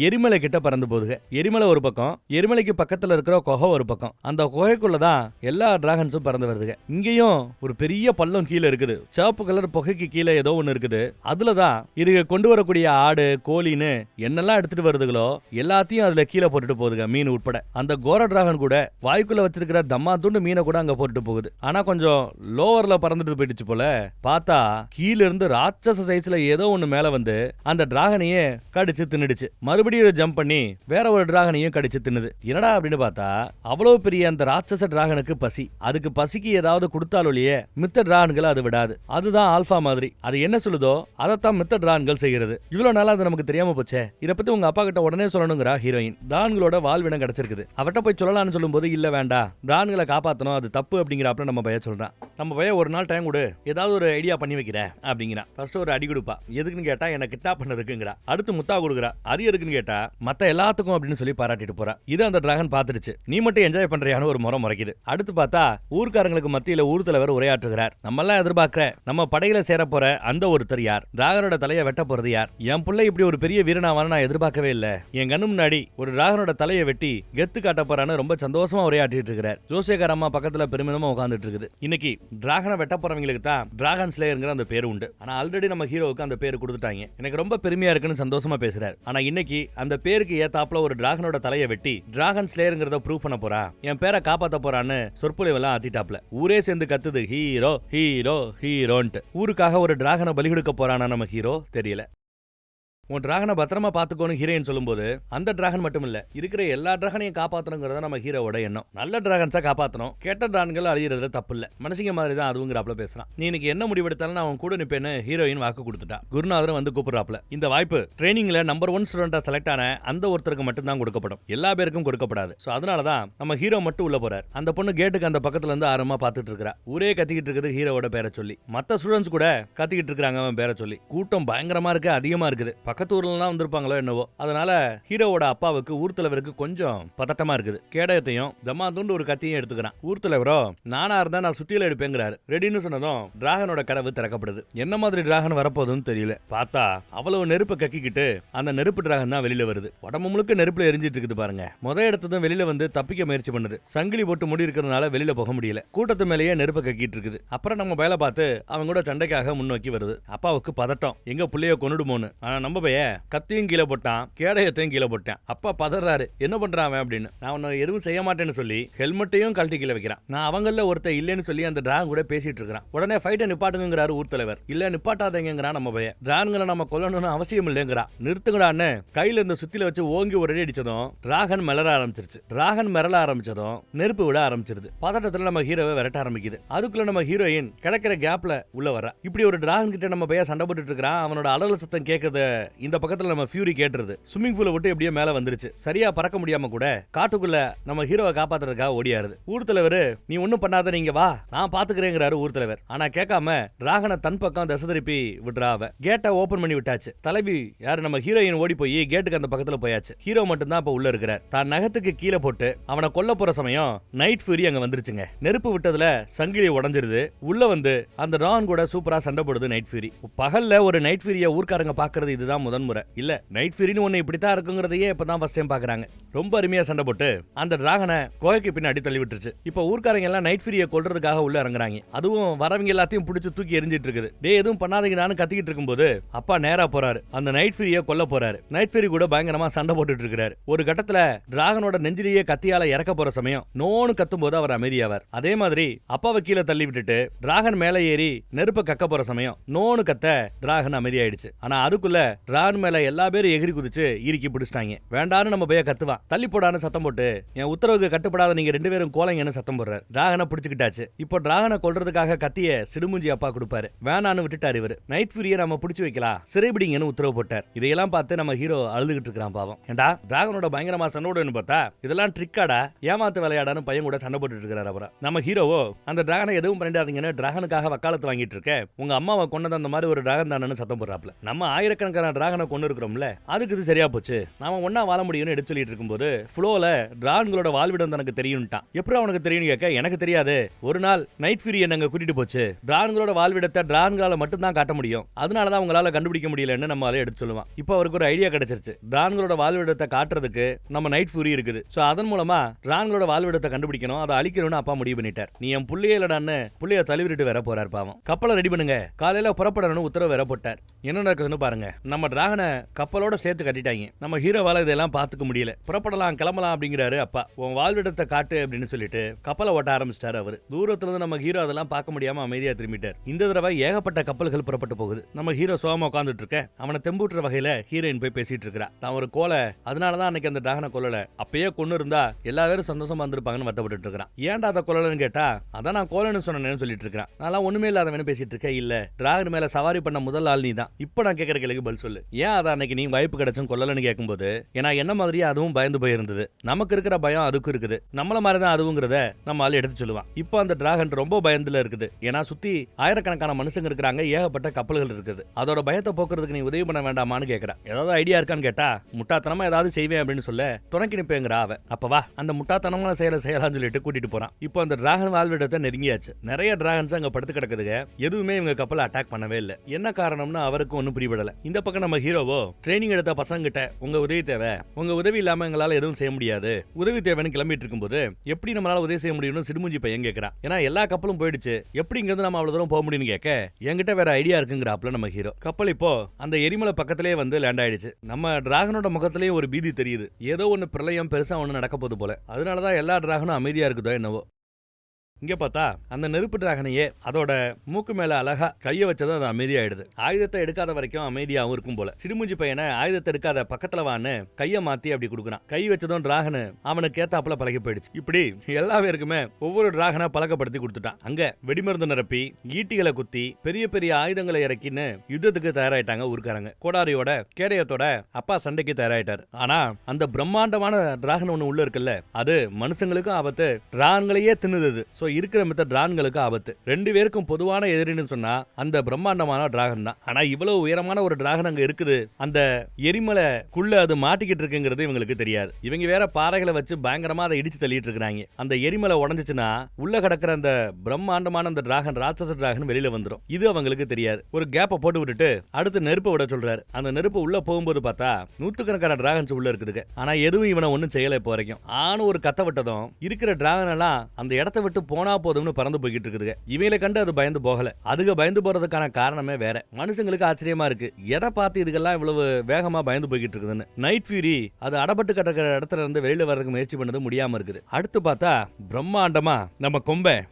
எரிமலை கிட்ட பறந்து போகுதுங்க. எரிமலை ஒரு பக்கம், எரிமலைக்கு பக்கத்துல இருக்கிற குகை ஒரு பக்கம். அந்த குகைக்குள்ளதான் எல்லா டிராகன்ஸும் பறந்து வருதுங்க. இங்கேயும் ஒரு பெரிய பள்ளம் கீழே இருக்குது. சிவப்பு கலர் புகைக்கு கீழே ஏதோ ஒண்ணு இருக்குது. அதுலதான் இது கொண்டு வரக்கூடிய ஆடு கோழின்னு என்னெல்லாம் எடுத்துட்டு வருதுகளோ எல்லாத்தையும் அதுல கீழே போட்டுட்டு போகுதுங்க, மீன் உட்பட. அந்த கோர டிராகன் கூட வாய்க்குள்ள வச்சிருக்கிற தம்மா துண்டு மீனை கூட அங்க போட்டுட்டு போகுது. ஆனா கொஞ்சம் லோவர்ல பறந்துட்டு போயிடுச்சு போல. பார்த்தா கீழ இருந்து ராட்சச சைஸ்ல ஏதோ ஒண்ணு மேல வந்து அந்த டிராகனையே கடிச்சு தின்னுடுச்சு. மறுபடியும் ஜம்ப் பண்ணி வேற ஒரு டிராகனையும் கடிச்சு தின்னுது. என்னடா அப்படின்னு பார்த்தா அவ்வளவு பெரிய அந்த ராட்சச டிராகனுக்கு பசி. அதுக்கு பசிக்கு ஏதாவது கொடுத்தாலொழியே மித்த டிராகன்கள் அது விடாது. அதுதான் ஆல்பா மாதிரி. அது என்ன சொல்லுதோ அதைத்தான் மித்த டிராகன்கள் செய்கிறது. இவ்வளவு நாளா அது நமக்கு தெரியாம போச்சே. இத பத்தி உங்க அப்பா கிட்ட உடனே சொல்லணுங்கிறா ஹீரோயின். டிராகன்களோட வாழ்வினம் கிடைச்சிருக்குது. அவட்ட போய் சொல்லலாம்னு சொல்லும்போது இல்ல வேண்டாம், டிராகன்களை காப்பாத்தணும், அது தப்பு அப்படிங்கிறப்ப நம்ம பையன் சொல்றான். நம்ம பையன் ஒரு நாள் டைம் கொடு, ஏதாவது ஒரு ஐடியா பண்ணி வைக்கிறேன் அப்படிங்கிறான். ஃபர்ஸ்ட் ஒரு அடி கொடுப்பா, எதுக்குன்னு கேட்டா என்ன கிட்டா பண்ணதுக்குங்கிறா. அடுத்து முத்தா கொடுக்குறா, அது எதுக்குன்னு கேட்டா மத்த எல்லாத்துக்கும் அப்படின்னு சொல்லி பாராட்டிட்டு போறா. இது அந்த டிராகன் பாத்துடுச்சு. நீ மட்டும் என்ஜாய் பண்றியான்னு ஒரு முறை முறைக்குது. அடுத்து பார்த்தா ஊர்க்காரங்களுக்கு மத்தியில ஊர் தலைவர் உரையாற்றுகிறார். நம்ம எல்லாம் எதிர்பார்க்கிற நம்ம படையில சேர போற அந்த ஒருத்தர் யார், டிராகனோட தலையை வெட்ட போறது யார்? என் பிள்ளை இப்படி ஒரு பெரிய வீரனாவான நான் எதிர்பார்க்கவே இல்ல. என் கண்ணு முன்னாடி ஒரு டிராகனோட தலையை வெட்டி கெத்து காட்ட போறான்னு ரொம்ப சந்தோஷமா உரையாற்றிட்டு இருக்கிறார். ஜோசியக்கார அம்மா பக்கத்துல பெருமிதமா உட்கார்ந்துட்டு இருக்குது. இன்னைக்கு டிராகனை வெட்ட போறவங்களுக்கு தான் டிராகன் ஸ்லேயர்ங்கிற அந்த பேரு உண்டு. ஆனா ஆல்ரெடி நம்ம ஹீரோவுக்கு அந்த பேரு கொடுத்துட்டாங்க. எனக்கு ரொம்ப பெருமையா இருக்குன்னு சந்தோஷமா பேசுறாரு. ஆனா இன்னைக்கு அந்த பேருக்கு ஏத்தாப்புல ஒரு டிராகனோட தலையை வெட்டி டிராகன் ஸ்லேயர்ங்கிறத ப்ரூவ் பண்ண போறா, என் பேரை காப்பாத்த போறான்னு சொற்பொழிவெல்லாம் ஆத்திட்டாப்ல. ஊரே சேர்ந்து கத்துது ஹீரோ ஹீரோ ஹீரோன்ட்டு. ஊருக்காக ஒரு டிராகனை பலி கொடுக்க போறானா நம்ம ஹீரோ தெரியல. உன் டிராகனை பத்திரமா பாத்துக்கோன்னு ஹீரோயின் சொல்லும்போது அந்த டிராகன் மட்டும் இல்ல, இருக்கிற எல்லா டிராகனையும் காப்பாத்தணுங்கிறத நம்ம ஹீரோவோட எண்ணம். நல்ல டிராகன்ஸா காப்பாத்தணும், கெட்ட டிராகன்கள் அழியறதுல தப்பு இல்ல. மனுஷங்க மாதிரி தான் அதுங்கிறாப்ல பேசுறான். நீ இன்னைக்கு என்ன முடிவெடுத்தாலும் நான் அவன் கூட நிப்பேன்னு ஹீரோயின் வாக்கு கொடுத்துட்டா. குருநாதரும் வந்து கூப்பிடுறாப்ல. இந்த வாய்ப்பு ட்ரைனிங்ல நம்பர் 1 ஸ்டூடெண்டா செலக்ட் ஆன அந்த ஒருத்தருக்கு மட்டும் தான் கொடுக்கப்படும், எல்லா பேருக்கும் கொடுக்கப்படாது. சோ அதனாலதான் நம்ம ஹீரோ மட்டும் உள்ள போறார். அந்த பொண்ணு கேட்டுக்கு அந்த பக்கத்துல இருந்து ஆரம்பமா பாத்துட்டு இருக்கா. ஊரே கத்திக்கிட்டு இருக்குது ஹீரோவோட பேரை சொல்லி. மத்த ஸ்டூடெண்ட்ஸ் கூட கத்திக்கிட்டு இருக்காங்க அவன் பேரை சொல்லி. கூட்டம் பயங்கரமா இருக்கு, அதிகமா இருக்குது. பக்கத்து ஊர்லாம் வந்திருப்பாங்களோ என்னவோ. அதனால ஹீரோவோட அப்பாவுக்கு ஊர் தலைவருக்கு கொஞ்சம் பதட்டமா இருக்குது. கேடயத்தையும் தம்மாதுண்டு ஒரு கத்தியும் எடுத்துக்கிறான். ஊர் தலைவரோ நானா இருந்தா நான் சுத்தியில எடுப்பேங்கிறாரு. ரெடின்னு சொன்னதும் டிராகனோட கதவு திறக்கப்படுது. என்ன மாதிரி டிராகன் வரப்போகுதுன்னு தெரியல. பார்த்தா அவ்வளவு நெருப்பு கக்கிக்கிட்டு அந்த நெருப்பு டிராகன் தான் வெளியில வருது. உடம்பு முழுக்க நெருப்புல எரிஞ்சிட்டு இருக்குது பாருங்க. எடுத்ததும் வெளியில வந்து தப்பிக்க முயற்சி பண்ணுது. சங்கிலி போட்டு முடி இருக்கிறதுனால வெளியில போக முடியல. கூட்டத்து மேலேயே நெருப்பு கக்கிட்டு இருக்குது. அப்புறம் நம்ம வேலை பார்த்து அவங்க கூட சண்டைக்காக முன்னோக்கி வருது. அப்பாவுக்கு பதட்டம், எங்க புள்ளைய கொன்னுடுமோன்னு. ஆனா நம்ம பையன் கத்தியும் கீழே போட்டான், கேடயத்தையும் கீழே போட்டான். அப்பா பதறாரு, என்ன பண்றான் அப்படின்னு. நான் உன்னை எதுவும் செய்ய மாட்டேன்னு சொல்லி ஹெல்மெட்டையும் கழட்டி கீழே வைக்கிறான். நான் அவங்கள ஒருத்த இல்லைன்னு சொல்லி அந்த டிராகன் கூட பேசிட்டு இருக்கிறான். உடனே ஃபைட்டை நிப்பாட்டுங்கிறாரு ஊர் தலைவர். இல்ல நிப்பாட்டாதேங்கிறான் நம்ம பையன். டிராகன்களை நம்ம கொல்லணும்னு அவசியம் இல்லைங்கிறா. நிறுத்துங்கடான்னு கையில இருந்த சுத்தில வச்சு ஓங்கி ஒரு அடி அடிச்சதும் டிராகன் மிளற ஆரம்பிச்சிருச்சு. டிராகன் மிரள ஆரம்பிச்சதும் நெருப்பு விட ஆரம்பிச்சிருது. பதட்டத்துல நம்ம ஹீரோவை விரட்ட ஆரம்பிக்குது. அதுக்குள்ள நம்ம ஹீரோயின் கிடைக்கிற கேப்ல உள்ள வர. இப்படி ஒரு டிராகன் கிட்ட நம்ம பையன் சண்டை போட்டுட்டு இருக்கிறான். அவனோட அலறல் சத்தம் கேட்குது. இந்த பக்கத்துல நம்ம ஃபியூரி கேட்டுருது. ஸ்விம்மிங் பூலை விட்டு எப்படியோ மேல வந்துருச்சு. சரியா பறக்க முடியாம கூட காட்டுக்குள்ள நம்ம ஹீரோவை காப்பாத்துறதுக்காக ஓடியாருது. ஊர் தலைவர், நீ ஒண்ணும் பண்ணாத, நீங்க வா, நான் பாத்துக்கிறேங்கிறாரு ஊர் தலைவர். ஆனா கேட்காம டிராகனை தன் பக்கம் திசை திருப்பி விடுறா. அவ கேட்டை ஓபன் பண்ணி விட்டாச்சு. தலைவி யாரு நம்ம ஹீரோயின் ஓடி போய் கேட்டுக்கு அந்த பக்கத்துல போயாச்சு. ஹீரோ மட்டும் தான் இப்ப உள்ள இருக்கிறார். தான் நகத்துக்கு கீழே போட்டு அவனை கொல்ல போற சமயம் நைட் ஃபியூரி அங்க வந்துருச்சுங்க. நெருப்பு விட்டதுல சங்கிலி உடைஞ்சிருது. உள்ள வந்து அந்த டான் கூட சூப்பரா சண்டை போடுது நைட் ஃபியூரி. பகல்ல ஒரு நைட் ஃபியூரிய ஊர்க்காரங்க பாக்குறது இதுதான் இதான் முதன்முறை இல்ல நைட் ஃபியூரின்னு ஒண்ணு இப்படித்தான் இருக்குங்கிறதையே இப்பதான் ஃபர்ஸ்ட் டைம் பாக்குறாங்க. ரொம்ப அருமையா சண்டை போட்டு அந்த டிராகனை குகைக்கு பின்னாடி தள்ளி விட்டுருச்சு. இப்ப ஊர்க்காரங்க எல்லாம் நைட் ஃபியூரியை கொல்றதுக்காக உள்ள இறங்குறாங்க. அதுவும் வரவங்க எல்லாத்தையும் பிடிச்சு தூக்கி எரிஞ்சிட்டு இருக்குது. டே எதுவும் பண்ணாதீங்க நானும் கத்திக்கிட்டு இருக்கும்போது அப்பா நேரா போறாரு, அந்த நைட் ஃபியூரியை கொல்ல போறாரு. நைட் ஃபியூரி கூட பயங்கரமா சண்டை போட்டுட்டு இருக்காரு. ஒரு கட்டத்துல டிராகனோட நெஞ்சிலேயே கத்தியால இறக்க போற சமயம் நோன்னு கத்தும் போது அவர் அமைதியாவார். அதே மாதிரி அப்பாவை கீழே தள்ளி விட்டுட்டு டிராகன் மேல ஏறி நெருப்ப கக்க போற சமயம் நோன்னு கத்த டிராகன் அமைதியாயிடுச்சு. ஆனா அதுக்குள்ள டிராகன் மேல எல்லா பேரும் எகிரி குதிச்சு இறுக்கி பிடிச்சிட்டாங்க. வேண்டான்னு நம்ம பைய கத்துவான், தள்ளி போடான்னு சத்தம் போட்டு என் உத்தரவுக்கு கட்டுப்படாத நீங்க 2 பேரும் கோலைங்கன்னு சத்தம் போடுறாரு. டிராகனை பிடிச்சுக்கிட்டாச்சு. இப்போ டிராகனை கொல்றதுக்காக கத்திய சிடுமுஞ்சி அப்பா கொடுப்பாரு. வேணான்னு விட்டுட்டாரு இவரு. நைட் ஃபியூரியை நம்ம பிடிச்சு வைக்கலாம், சிறைபிடிங்கன்னு உத்தரவு போட்டார். இதையெல்லாம் பார்த்து நம்ம ஹீரோ அழுதுகிட்டு இருக்கான் பாவம். ஏண்டா டிராகனோட பயங்கரமா சண்டை பார்த்தா இதெல்லாம் ட்ரிக்காடா ஏமாத்து விளையாடான்னு பையன் கூட சண்டை போட்டுட்டு இருக்காரு. அப்புறம் நம்ம ஹீரோவோ அந்த டிராகனை எதுவும் பண்ணிடாதீங்கன்னு டிராகனுக்காக வக்காலத்து வாங்கிட்டு இருக்க, உங்க அம்மாவை கொண்டது அந்த மாதிரி ஒரு டிராகன் தானு சத்தம் போடுறாப்ல. நம்ம ஆயிரக்கணக்கான டிராகனை கொண்டு இருக்கிறோம்ல, அதுக்கு இது சரியா போச்சு, நாம ஒன்னா வாழ முடியும்னு எடுத்து சொல்லிட்டு இருக்கும்போது ஃப்ளோல டிராகன்களோட வாழ்விடம் தனக்கு தெரியும்ட்டான். எப்படி அவனுக்கு தெரியும் கேட்க, எனக்கு தெரியாது, ஒரு நாள் நைட் ஃபியூரி என்னங்க கூட்டிட்டு போச்சு, டிராகன்களோட வாழ்விடத்தை டிராகன்களால மட்டும் தான் காட்ட முடியும், அதனாலதான் உங்களால கண்டுபிடிக்க முடியலன்னு நம்ம எடுத்து சொல்லுவான். இப்போ அவருக்கு ஒரு ஐடியா கிடைச்சிருச்சு, டிராகன்களோட வாழ்விடத்தை காட்டுறதுக்கு நம்ம நைட் ஃபியூரி இருக்குது, சோ அதன் மூலமா டிராகன்களோட வாழ்விடத்தை கண்டுபிடிக்கணும், அதை அழிக்கணும்னு அப்பா முடிவு பண்ணிட்டார். நீ என் புள்ளையே இல்லடான்னு புள்ளைய தழுவிட்டு வேற போறார் பாவம். கப்பலை ரெடி பண்ணுங்க, காலையில புறப்படணும்னு உத்தரவு வேற போட்டார். என்ன நடக்குதுன்னு பாருங்க. நம்ம டிராகனை கப்பலோட சேர்த்து கட்டிட்டாங்க. நம்ம ஹீரோவால இதெல்லாம் பாத்துக்க முடியல. புறப்படலாம் கிளம்பலாம் அப்படிங்கிறாரு அப்பா. உன் வாழ்விடத்தை காட்டு அப்படின்னு சொல்லிட்டு கப்பலை ஓட்ட ஆரம்பிச்சிட்டாரு அவரு. தூரத்துல இருந்து நம்ம ஹீரோ அதெல்லாம் பார்க்க முடியாம அமைதியா திரும்பிட்டார். இந்த தடவை ஏகப்பட்ட கப்பல்கள் புறப்பட்டு போகுது. நம்ம ஹீரோ சோகமா உட்காந்துட்டு இருக்க, அவனை தெம்பூட்டுற வகையில ஹீரோயின் போய் பேசிட்டு இருக்கா. நான் ஒரு கோலை, அதனாலதான் அன்னைக்கு அந்த டிராகனை கொல்லல, அப்பயே கொண்டு இருந்தா எல்லா பேரும் சந்தோஷமா இருந்திருப்பாங்கன்னு வருத்தப்பட்டு இருக்கான். ஏன்டா அதை கொல்லலன்னு கேட்டா, அதான் நான் கோலன்னு சொன்னேன்னு சொல்லிட்டு இருக்கான். நான் ஒண்ணுமே இல்லாதவனு பேசிட்டு இருக்கேன். இல்ல டிராகன் மேல சவாரி பண்ண முதல் ஆள் நீ தான். இப்ப நான் கேட்கற கேள்விக்கு பதில் சொல்லு. ஏன் அதை அன்னைக்கு நீ வாய்ப்பு கிடைச்சும் கொல்லலன்னு கேட்கும்போது, ஏன்னா என்ன மாதிரியே அதுவும் பயந்து போயிருந்தது. நமக்கு இருக்கிற பயம் அதுக்கும் இருக்குது, நம்மள மாதிரிதான் அதுவுங்கிறத நம்ம ஆள் எடுத்து சொல்லுவான். இப்போ அந்த டிராகன் ரொம்ப பயந்துல இருக்குது. ஏன்னா சுத்தி ஆயிரக்கணக்கான மனுஷங்க இருக்கிறாங்க, ஏகப்பட்ட கப்பல்கள் இருக்குது. அதோட பயத்தை போக்குறதுக்கு நீ உதவி பண்ண வேண்டாமான்னு கேட்கறான். ஏதாவது ஐடியா இருக்கான்னு கேட்டா, முட்டாத்தனமா ஏதாவது செய்வேன் அப்படின்னு சொல்ல துணைக்கி நிப்பேங்கிறா அவ. அப்பவா அந்த முட்டாத்தனமான செயலை செய்யலாம்னு சொல்லிட்டு கூட்டிட்டு போறான். இப்போ அந்த டிராகன் வாழ்விடத்தை நெருங்கியாச்சு. நிறைய டிராகன்ஸ் அங்க படுத்து கிடக்குதுங்க. எதுவுமே இவங்க கப்பலை அட்டாக் பண்ணவே இல்லை. என்ன காரணம்னு அவருக்கு ஒன்னும் புரியப்படல. இந்த பக்கம் நம்ம ஹீரோவோ ட்ரைனிங் எடுத்த பசங்க கிட்ட உங்க உதவி தேவை, உங்க உதவி இல்லாம எங்களால எதுவும் செய்ய முடியாது, உதவி தேவைன்னு கிளம்பிட்டு இருக்கும்போது எப்படி நம்மளால உதவி செய்ய முடியும்னு சிடுமுஞ்சி பையன் கேட்கறான். ஏன்னா எல்லா கப்பலும் போயிடுச்சு, எப்படி இங்க இருந்து நம்ம அவ்வளவு தூரம் போக முடியும்னு கேட்க, என்கிட்ட வேற ஐடியா இருக்குங்கிறாப்ல நம்ம ஹீரோ. கப்பல் இப்போ அந்த எரிமலை பக்கத்திலே வந்து லேண்ட் ஆயிடுச்சு. நம்ம டிராகனோட முகத்திலேயே ஒரு பீதி தெரியுது, ஏதோ ஒன்னு பிரளயம் பெருசா ஒன்னு நடக்க போது போல. அதனாலதான் எல்லா டிராகனும் அமைதியா இருக்குதோ என்னவோ. இங்க பார்த்தா அந்த நெருப்பு டிராகனையே அதோட மூக்கு மேல அழகா கைய வச்சதும் அது அமைதியாயிடுது. ஆயுதத்தை எடுக்காத வரைக்கும் அமைதியாவும் இருக்கும் போல. சிடுமுஞ்சி பையனை ஆயுதத்தை எடுக்காத பக்கத்துல வான்னு கைய மாத்தி அப்படி கொடுக்குறான். கை வச்சதும் டிராகனு அவனுக்கு ஏத்தாப்புல பழகி போயிடுச்சு. இப்படி எல்லா பேருக்குமே ஒவ்வொரு டிராகனை பழக்கப்படுத்தி கொடுத்துட்டான். அங்க வெடிமருந்து நிரப்பி ஈட்டிகளை குத்தி பெரிய பெரிய ஆயுதங்களை இறக்கின்னு யுத்தத்துக்கு தயாராயிட்டாங்க ஊருக்காரங்க. கோடாரியோட கேடயத்தோட அப்பா சண்டைக்கு தயாராயிட்டாரு. ஆனா அந்த பிரம்மாண்டமான டிராகன் ஒண்ணு உள்ள இருக்குல்ல, அது மனுஷங்களுக்கும் ஆபத்து, டிராகன்களையே தின்னுது. இருக்கிற மித்த டிராகன்களுக்கு ஆபத்து. 2 பேருக்கும் பொதுவான எதிரின்னு சொன்னா அந்த பிரம்மாண்டமான டிராகன் தான். ஆனா இவ்வளவு உயரமான ஒரு டிராகன் அங்க இருக்குது, அந்த எரிமலைக்குள்ள அது மாட்டிக்கிட்டு இருக்குங்கிறது இவங்களுக்கு தெரியாது. இவங்க வேற பாறைகளை வச்சு பயங்கரமா அதை இடிச்சு தள்ளிட்டு இருக்காங்க. அந்த எரிமலை உடஞ்சிச்சுன்னா உள்ள கிடக்கிற அந்த பிரம்மாண்டமான அந்த டிராகன், ராட்சச டிராகன் வெளியில வந்துடும். இது அவங்களுக்கு தெரியாது. ஒரு கேப்பை போட்டு விட்டுட்டு அடுத்து நெருப்பை விட சொல்றாரு. அந்த நெருப்பு உள்ள போகும்போது பார்த்தா நூற்றுக்கணக்கான டிராகன்ஸ் உள்ள இருக்குதுங்க. ஆனா எதுவும் இவனை ஒன்னும் செய்யல இப்போ வரைக்கும். ஆன ஒரு கத்த விட்டதும் இருக்கிற டிராகன் எல்லாம் அந்த இடத்தை விட்டு போனா போதும்னு பறந்து போய்கிட்டு இருக்குதுங்க. இவங்களை கண்டு அது பயந்து போகல. அதுக்கு பயந்து போறதுக்கான காரணமே வேற. மனுஷங்களுக்கு ஆச்சரியமா இருக்கு, எதை பார்த்து இதுக்கெல்லாம் இவ்வளவு வேகமா பயந்து போய்கிட்டு இருக்குதுன்னு. நைட் ஃபியூரி அது அடப்பட்டு கிடக்கிற இடத்துல இருந்து வெளியில வர்றதுக்கு முயற்சி பண்ணது முடியாம இருக்குது. அடுத்து பார்த்தா பிரம்மாண்டமா நம்ம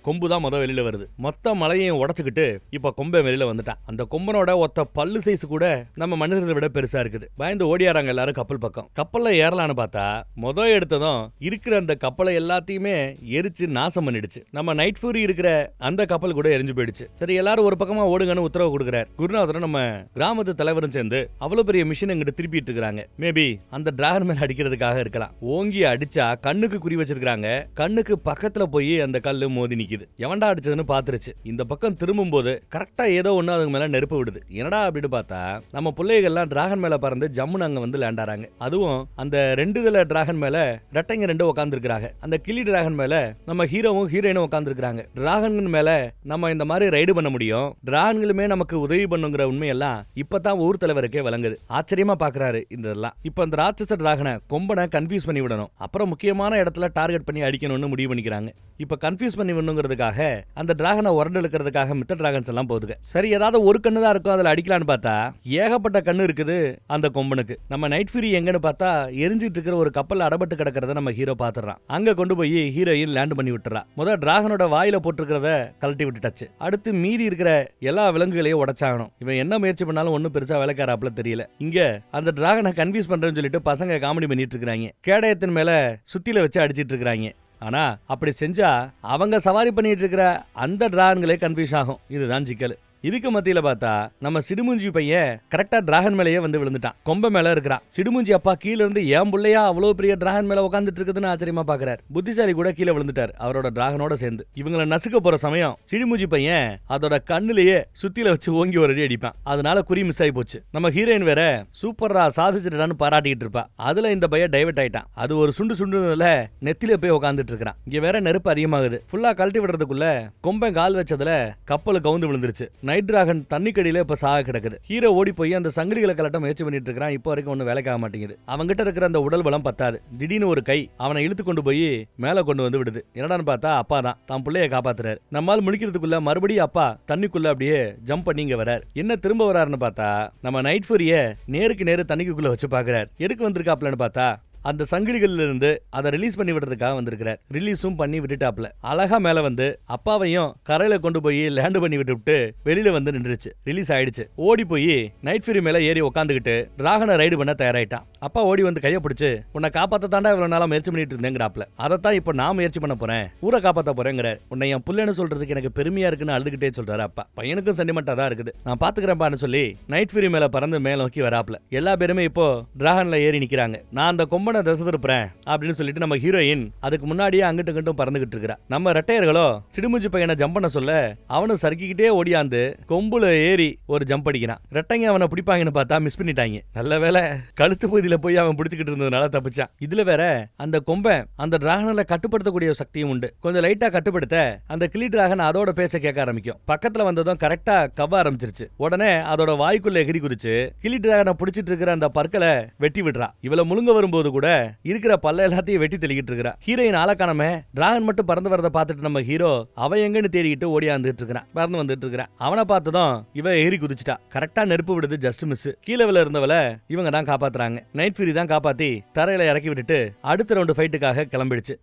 கொம்பு தான் முதல் வெளியில வருது. மொத்த மலையையும் உடச்சுக்கிட்டு இப்ப கொம்பை வெளியில வந்துட்டான். அந்த கொம்பனோட ஒத்த பல்லு சைஸ் கூட நம்ம மனிதர்களை விட பெருசா இருக்குது. பயந்து ஓடியாராங்க எல்லாரும் கப்பல் பக்கம். கப்பல்ல ஏறலான்னு பார்த்தா முதல் எடுத்ததும் இருக்கிற அந்த கப்பலை எல்லாத்தையுமே எரிச்சு நாசம் பண்ணிடுச்சு. நம்ம நைட் ஃபியூரி இருக்கிற அந்த கப்பல் கூட எரிஞ்சு போயிடுச்சு. சரி எல்லாரும் ஒரு பக்கமா ஓடுங்கன்னு உத்தரவு கொடுக்கிறார். குருநாதரும் நம்ம கிராமத்து தலைவரும் சேர்ந்து அவ்வளவு பெரிய மிஷின் எங்கிட்ட திருப்பிட்டு இருக்காங்க. மேபி அந்த டிராகன் மேல அடிக்கிறதுக்காக இருக்கலாம். ஓங்கி அடிச்சா கண்ணுக்கு குறி வச்சிருக்காங்க. கண்ணுக்கு பக்கத்துல போய் அந்த கல்லு மோதி நிக்குது. எவன்டா அடிச்சதுன்னு பாத்துருச்சு. இந்த பக்கம் திரும்பும் போது கரெக்டா ஏதோ ஒண்ணு அதுக்கு மேல நெருப்பு விடுது. என்னடா அப்படின்னு பார்த்தா நம்ம பிள்ளைகள்லாம் டிராகன் மேல பறந்து ஜம்முன்னு அங்க வந்து லேண்ட் ஆறாங்க. அதுவும் அந்த 2 டிராகன் மேல ரெட்டைங்க 2 உட்கார்ந்து இருக்காங்க. அந்த கிளி டிராகன் மேல நம்ம ஹீரோவும் ஹீரோயினும் உட்காந்துருக்காங்க. டிராகன்கள் மேல நம்ம இந்த மாதிரி ரைடு பண்ண முடியும், டிராகன்களுமே நமக்கு உதவி பண்ணுங்கிற உண்மையெல்லாம் இப்பதான் ஊர் தலைவருக்கே விளங்குது. ஆச்சரியமா பாக்குறாரு இதெல்லாம். இப்ப அந்த ராட்சச டிராகனை கொம்பனை கன்ஃபியூஸ் பண்ணி விடணும், அப்புறம் முக்கியமான இடத்துல டார்கெட் பண்ணி அடிக்கணும்னு முடிவு பண்ணிக்கிறாங்க. இப்ப கன்ஃபியூஸ் பண்ணி விடணுங்கிறதுக்காக அந்த டிராகனை உரண்டு இழுக்கிறதுக்காக மித்த டிராகன்ஸ் எல்லாம் போகுதுங்க. சரி, ஏதாவது ஒரு கண்ணு தான் இருக்கும், அதுல அடிக்கலான்னு பார்த்தா ஏகப்பட்ட கண்ணு இருக்குது அந்த கொம்பனுக்கு. நம்ம நைட் ஃபியூரி எங்கன்னு பார்த்தா எரிஞ்சிட்டு இருக்கிற ஒரு கப்பல் அடபட்டு கிடக்கிறத நம்ம ஹீரோ பாத்துறான். அங்க கொண்டு போய் ஹீரோயின் லேண்ட் பண்ணி விட்டுறா. முதல் டிராகனோட வாயில போட்டிருக்கிறத கழட்டி விட்டுட்டாச்சு. அடுத்து மீதி இருக்கிற எல்லா விலங்குகளையும் உடைச்சாகணும். இவன் என்ன முயற்சி பண்ணாலும் ஒன்னும் பெருசா வேலைக்காராப்ல தெரியல. இங்க அந்த டிராகனை கன்ஃபியூஸ் பண்றேன்னு சொல்லிட்டு பசங்க காமெடி பண்ணிட்டு இருக்காங்க. கேடயத்தின் மேல சுத்தில வச்சு அடிச்சிட்டு இருக்காங்க. ஆனா அப்படி செஞ்சா அவங்க சவாரி பண்ணிட்டு இருக்கிற அந்த டிராகன்களே கன்ஃபியூஸ் ஆகும். இதுதான் சிக்கல். இதுக்கு மத்தியில பார்த்தா நம்ம சிடுமூஞ்சி பையன் கரெக்டா டிராகன் மேலேயே வந்து விழுந்துட்டான். கொம்ப மேல இருக்கிறான். சிடுமூஞ்சி அப்பா கீழ இருந்து ஏன் புள்ளையா அவ்வளவு பெரிய டிராகன் மேல உட்காந்துட்டு இருக்குதுன்னு ஆச்சரியமா பாக்குறாரு. புத்திசாலி கூட கீழே விழுந்துட்டார் அவரோட டிராகனோட சேர்ந்து. இவங்களை நசுக்க போற சமயம் சிடுமூஞ்சி பையன் அதோட கண்ணுலயே சுத்தில வச்சு ஓங்கி ஒரு அடி அடிப்பான். அதனால குறி மிஸ் ஆகி போச்சு. நம்ம ஹீரோயின் வேற சூப்பரா சாதிச்சிட்டான்னு பாராட்டிக்கிட்டு இருப்பா. அதுல இந்த பையன் டைவர்ட் ஆயிட்டான். அது ஒரு சுண்டுல நெத்தில போய் உட்காந்துட்டு இருக்கான். இங்க வேற நெருப்பு அதிகமாகுது. ஃபுல்லா கழட்டி விடுறதுக்குள்ள கொம்பன் கால் வச்சதுல கப்பல் கவுந்து விழுந்துருச்சு. நைட் டிராகன் தண்ணி கடியில இப்ப சாக கிடக்குது. ஹீரோ ஓடி போய் அந்த சங்கிலிகளை கலட்ட முயற்சி பண்ணிட்டு இருக்கான். இப்போ வரைக்கும் ஒன்னும் வேலைக்காக மாட்டேங்குது. அவங்கிட்ட இருக்கிற அந்த உடல் பலம் பத்தாது. திடீர்னு ஒரு கை அவனை இழுத்து கொண்டு போய் மேல கொண்டு வந்து விடுது. என்னடான்னு பார்த்தா அப்பா தான் தான் பிள்ளைய காப்பாத்துறாரு. நம்மால் முடிக்கிறதுக்குள்ள மறுபடியும் அப்பா தண்ணிக்குள்ள அப்படியே ஜம்ப் பண்ணி இங்க வரார். என்ன திரும்ப வராருன்னு பார்த்தா நம்ம நைட் ஃபியூரிய நேருக்கு நேரு தண்ணிக்குள்ள வச்சு பாக்குறாரு. எதுக்கு வந்திருக்காப்லன்னு பார்த்தா அந்த சங்கிலிகள்ல இருந்து அதை ரிலீஸ் பண்ணி விடுறதுக்காக வந்திருக்கிறார். ரிலீஸும் பண்ணி விட்டுட்டாப்ல. அழகா மேல வந்து அப்பாவையும் கரையில கொண்டு போய் லேண்ட் பண்ணி விட்டு வெளியில வந்து நின்றுச்சு. ரிலீஸ் ஆயிடுச்சு. ஓடி போய் நைட் ஃபியூரி மேல ஏறி உட்காந்துக்கிட்டு டிராகனை ரைடு பண்ண தயாராயிட்டான். அப்பா ஓடி வந்து கையை பிடிச்சு உன்னை காப்பாத்த தாண்டா இவ்வளவு நாளா முயற்சி பண்ணிட்டு இருந்தேங்கிறாப்ல. அதைத்தான் இப்ப நான் முயற்சி பண்ண போறேன், ஊரை காப்பாத்த போறேங்கிற. உன்னை என் புள்ளன்னு சொல்றதுக்கு எனக்கு பெருமையா இருக்குன்னு அழுதுகிட்டே சொல்றாரு அப்பா. பையனுக்கும் சென்டிமெண்டா தான் இருக்குது. நான் பாத்துக்கிறேன்பான்னு சொல்லி நைட் ஃபியூரி மேல பறந்து மேல நோக்கி வராப்ல. எல்லா பேருமே இப்போ டிராகன்ல ஏறி நிக்கிறாங்க. நான் அந்த கொம்பனை திசை திருப்புறேன் அப்படின்னு சொல்லிட்டு நம்ம ஹீரோயின் அதுக்கு முன்னாடியே அங்கிட்டு இங்கிட்டும் பறந்துகிட்டு இருக்கிறா. நம்ம ரெட்டையர்களோ சிடுமூஞ்சி பையனை ஜம்ப் பண்ண சொல்ல அவனு சறுக்கிக்கிட்டே ஓடியாந்து கொம்புல ஏறி ஒரு ஜம்ப் அடிக்கிறான். ரெட்டைங்க அவனை பிடிப்பாங்கன்னு பார்த்தா மிஸ் பண்ணிட்டாங்க. நல்ல வேலை கழுத்து பகுதியில போய் அவன் பிடிச்சிக்கிட்டு இருந்ததுனால தப்பிச்சான். இதுல வேற அந்த கொம்பை அந்த டிராகனை கட்டுப்படுத்தக்கூடிய சக்தியும் உண்டு. கொஞ்சம் லைட்டா கட்டுப்படுத்த அந்த கிளி டிராகன் அதோட பேச்ச கேட்க ஆரம்பிக்கும். பக்கத்துல வந்ததும் கரெக்டா கவ்வ ஆரம்பிச்சிருச்சு. உடனே அதோட வாய்க்குள்ள எகிரி குதிச்சு கிளி டிராகனை பிடிச்சிட்டு இருக்கிற அந்த பற்களை வெட்டி விடுறா. இவளை முழுங்க வரும்போது கூட இருக்கிற பல்ல எல்லாத்தையும் வெட்டி தெளிக்கிட்டு இருக்கிறா. ஹீரோயின் ஆளக்கானமே டிராகன் மட்டும் பறந்து வரதை பார்த்துட்டு நம்ம ஹீரோ அவ எங்கன்னு தேடிக்கிட்டு ஓடியாந்துட்டு இருக்கிறான். பறந்து வந்துட்டு இருக்கிறான். அவனை பார்த்ததும் இவ ஏறி குதிச்சுட்டா. கரெக்டா நெருப்பு விடுது. Just miss. கீழே இருந்தவளை இவங்க தான் காப்பாத்துறாங்க. நைட் ஃபியூரி தான் காப்பாத்தி தரையில இறக்கி விட்டுட்டு அடுத்த ரவுண்டு ஃபைட்டுக்காக கிளம்பிடுச்சு.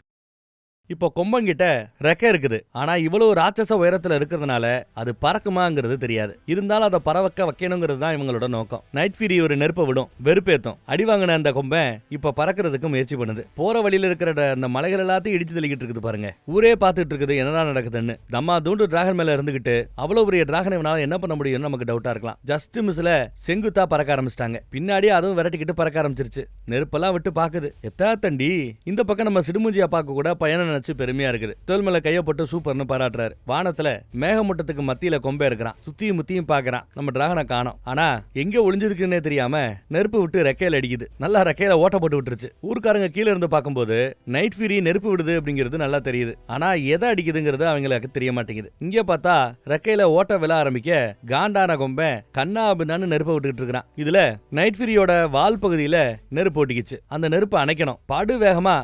இப்போ கொம்பங்கிட்ட ரெக்கை இருக்குது. ஆனா இவ்வளவு ராட்சச உயரத்துல இருக்கிறதுனால அது பறக்குமாங்கிறது தெரியாது. இருந்தாலும் அதை பறக்க வைக்கணுங்கிறது தான் இவங்களோட நோக்கம். நைட் ஃபியூரி ஒரு நெருப்பை விடும், வெறுப்பேத்தும். அடி வாங்கின அந்த கொம்பன் இப்ப பறக்கிறதுக்கு முயற்சி பண்ணுது. போற வழியில இருக்கிற அந்த மலைகள் எல்லாத்தையும் இடிச்சு தள்ளிக்கிட்டு இருக்குது பாருங்க. ஊரே பார்த்துட்டு இருக்குது என்னடா நடக்குதுன்னு. நம்ம தூண்டு டிராகன் மேல இருந்துகிட்டு அவ்வளவு பெரிய டிராகன் இவனால என்ன பண்ண முடியும்னு நமக்கு டவுட்டா இருக்கலாம். ஜஸ்ட் மிஸ்ல செங்குத்தா பறக்க ஆரம்பிச்சிட்டாங்க. பின்னாடி அதுவும் விரட்டிக்கிட்டு பறக்க ஆரம்பிச்சிருச்சு. நெருப்பெல்லாம் விட்டு பாக்குது. எத்தா தண்டி இந்த பக்கம் நம்ம சிடுமூஞ்சியா பார்க்க கூட பயணம் நினைச்சு பெருமையா இருக்குது. தோல் மேல கைய போட்டு சூப்பர்னு பாராட்டுறாரு. வானத்துல மேகமூட்டத்துக்கு மத்தியில கொம்பே இருக்கிறான். சுத்தியும் முத்தியும் பாக்குறான். நம்ம டிராகனை காணோம். ஆனா எங்க ஒளிஞ்சிருக்குன்னே தெரியாம நெருப்பு விட்டு ரெக்கையில அடிக்குது. நல்லா ரெக்கையில ஓட்ட போட்டு விட்டுருச்சு. ஊர்க்காரங்க கீழே இருந்து பார்க்கும்போது நைட் ஃபியூரி நெருப்பு விடுது அப்படிங்கிறது நல்லா தெரியுது. ஆனா எதை அடிக்குதுங்கிறது அவங்களுக்கு தெரிய மாட்டேங்குது. இங்க பார்த்தா ரெக்கையில ஓட்ட விழ ஆரம்பிக்க காண்டான கொம்பன் கண்ணா அப்படின்னு நெருப்பை விட்டுக்கிட்டு இருக்கிறான். இதுல நைட் ஃபியூரியோட வால் பகுதியில நெருப்பு ஓட்டிக்கிச்சு. அந்த நெருப்பு அணைக்கணும். படு வேகமா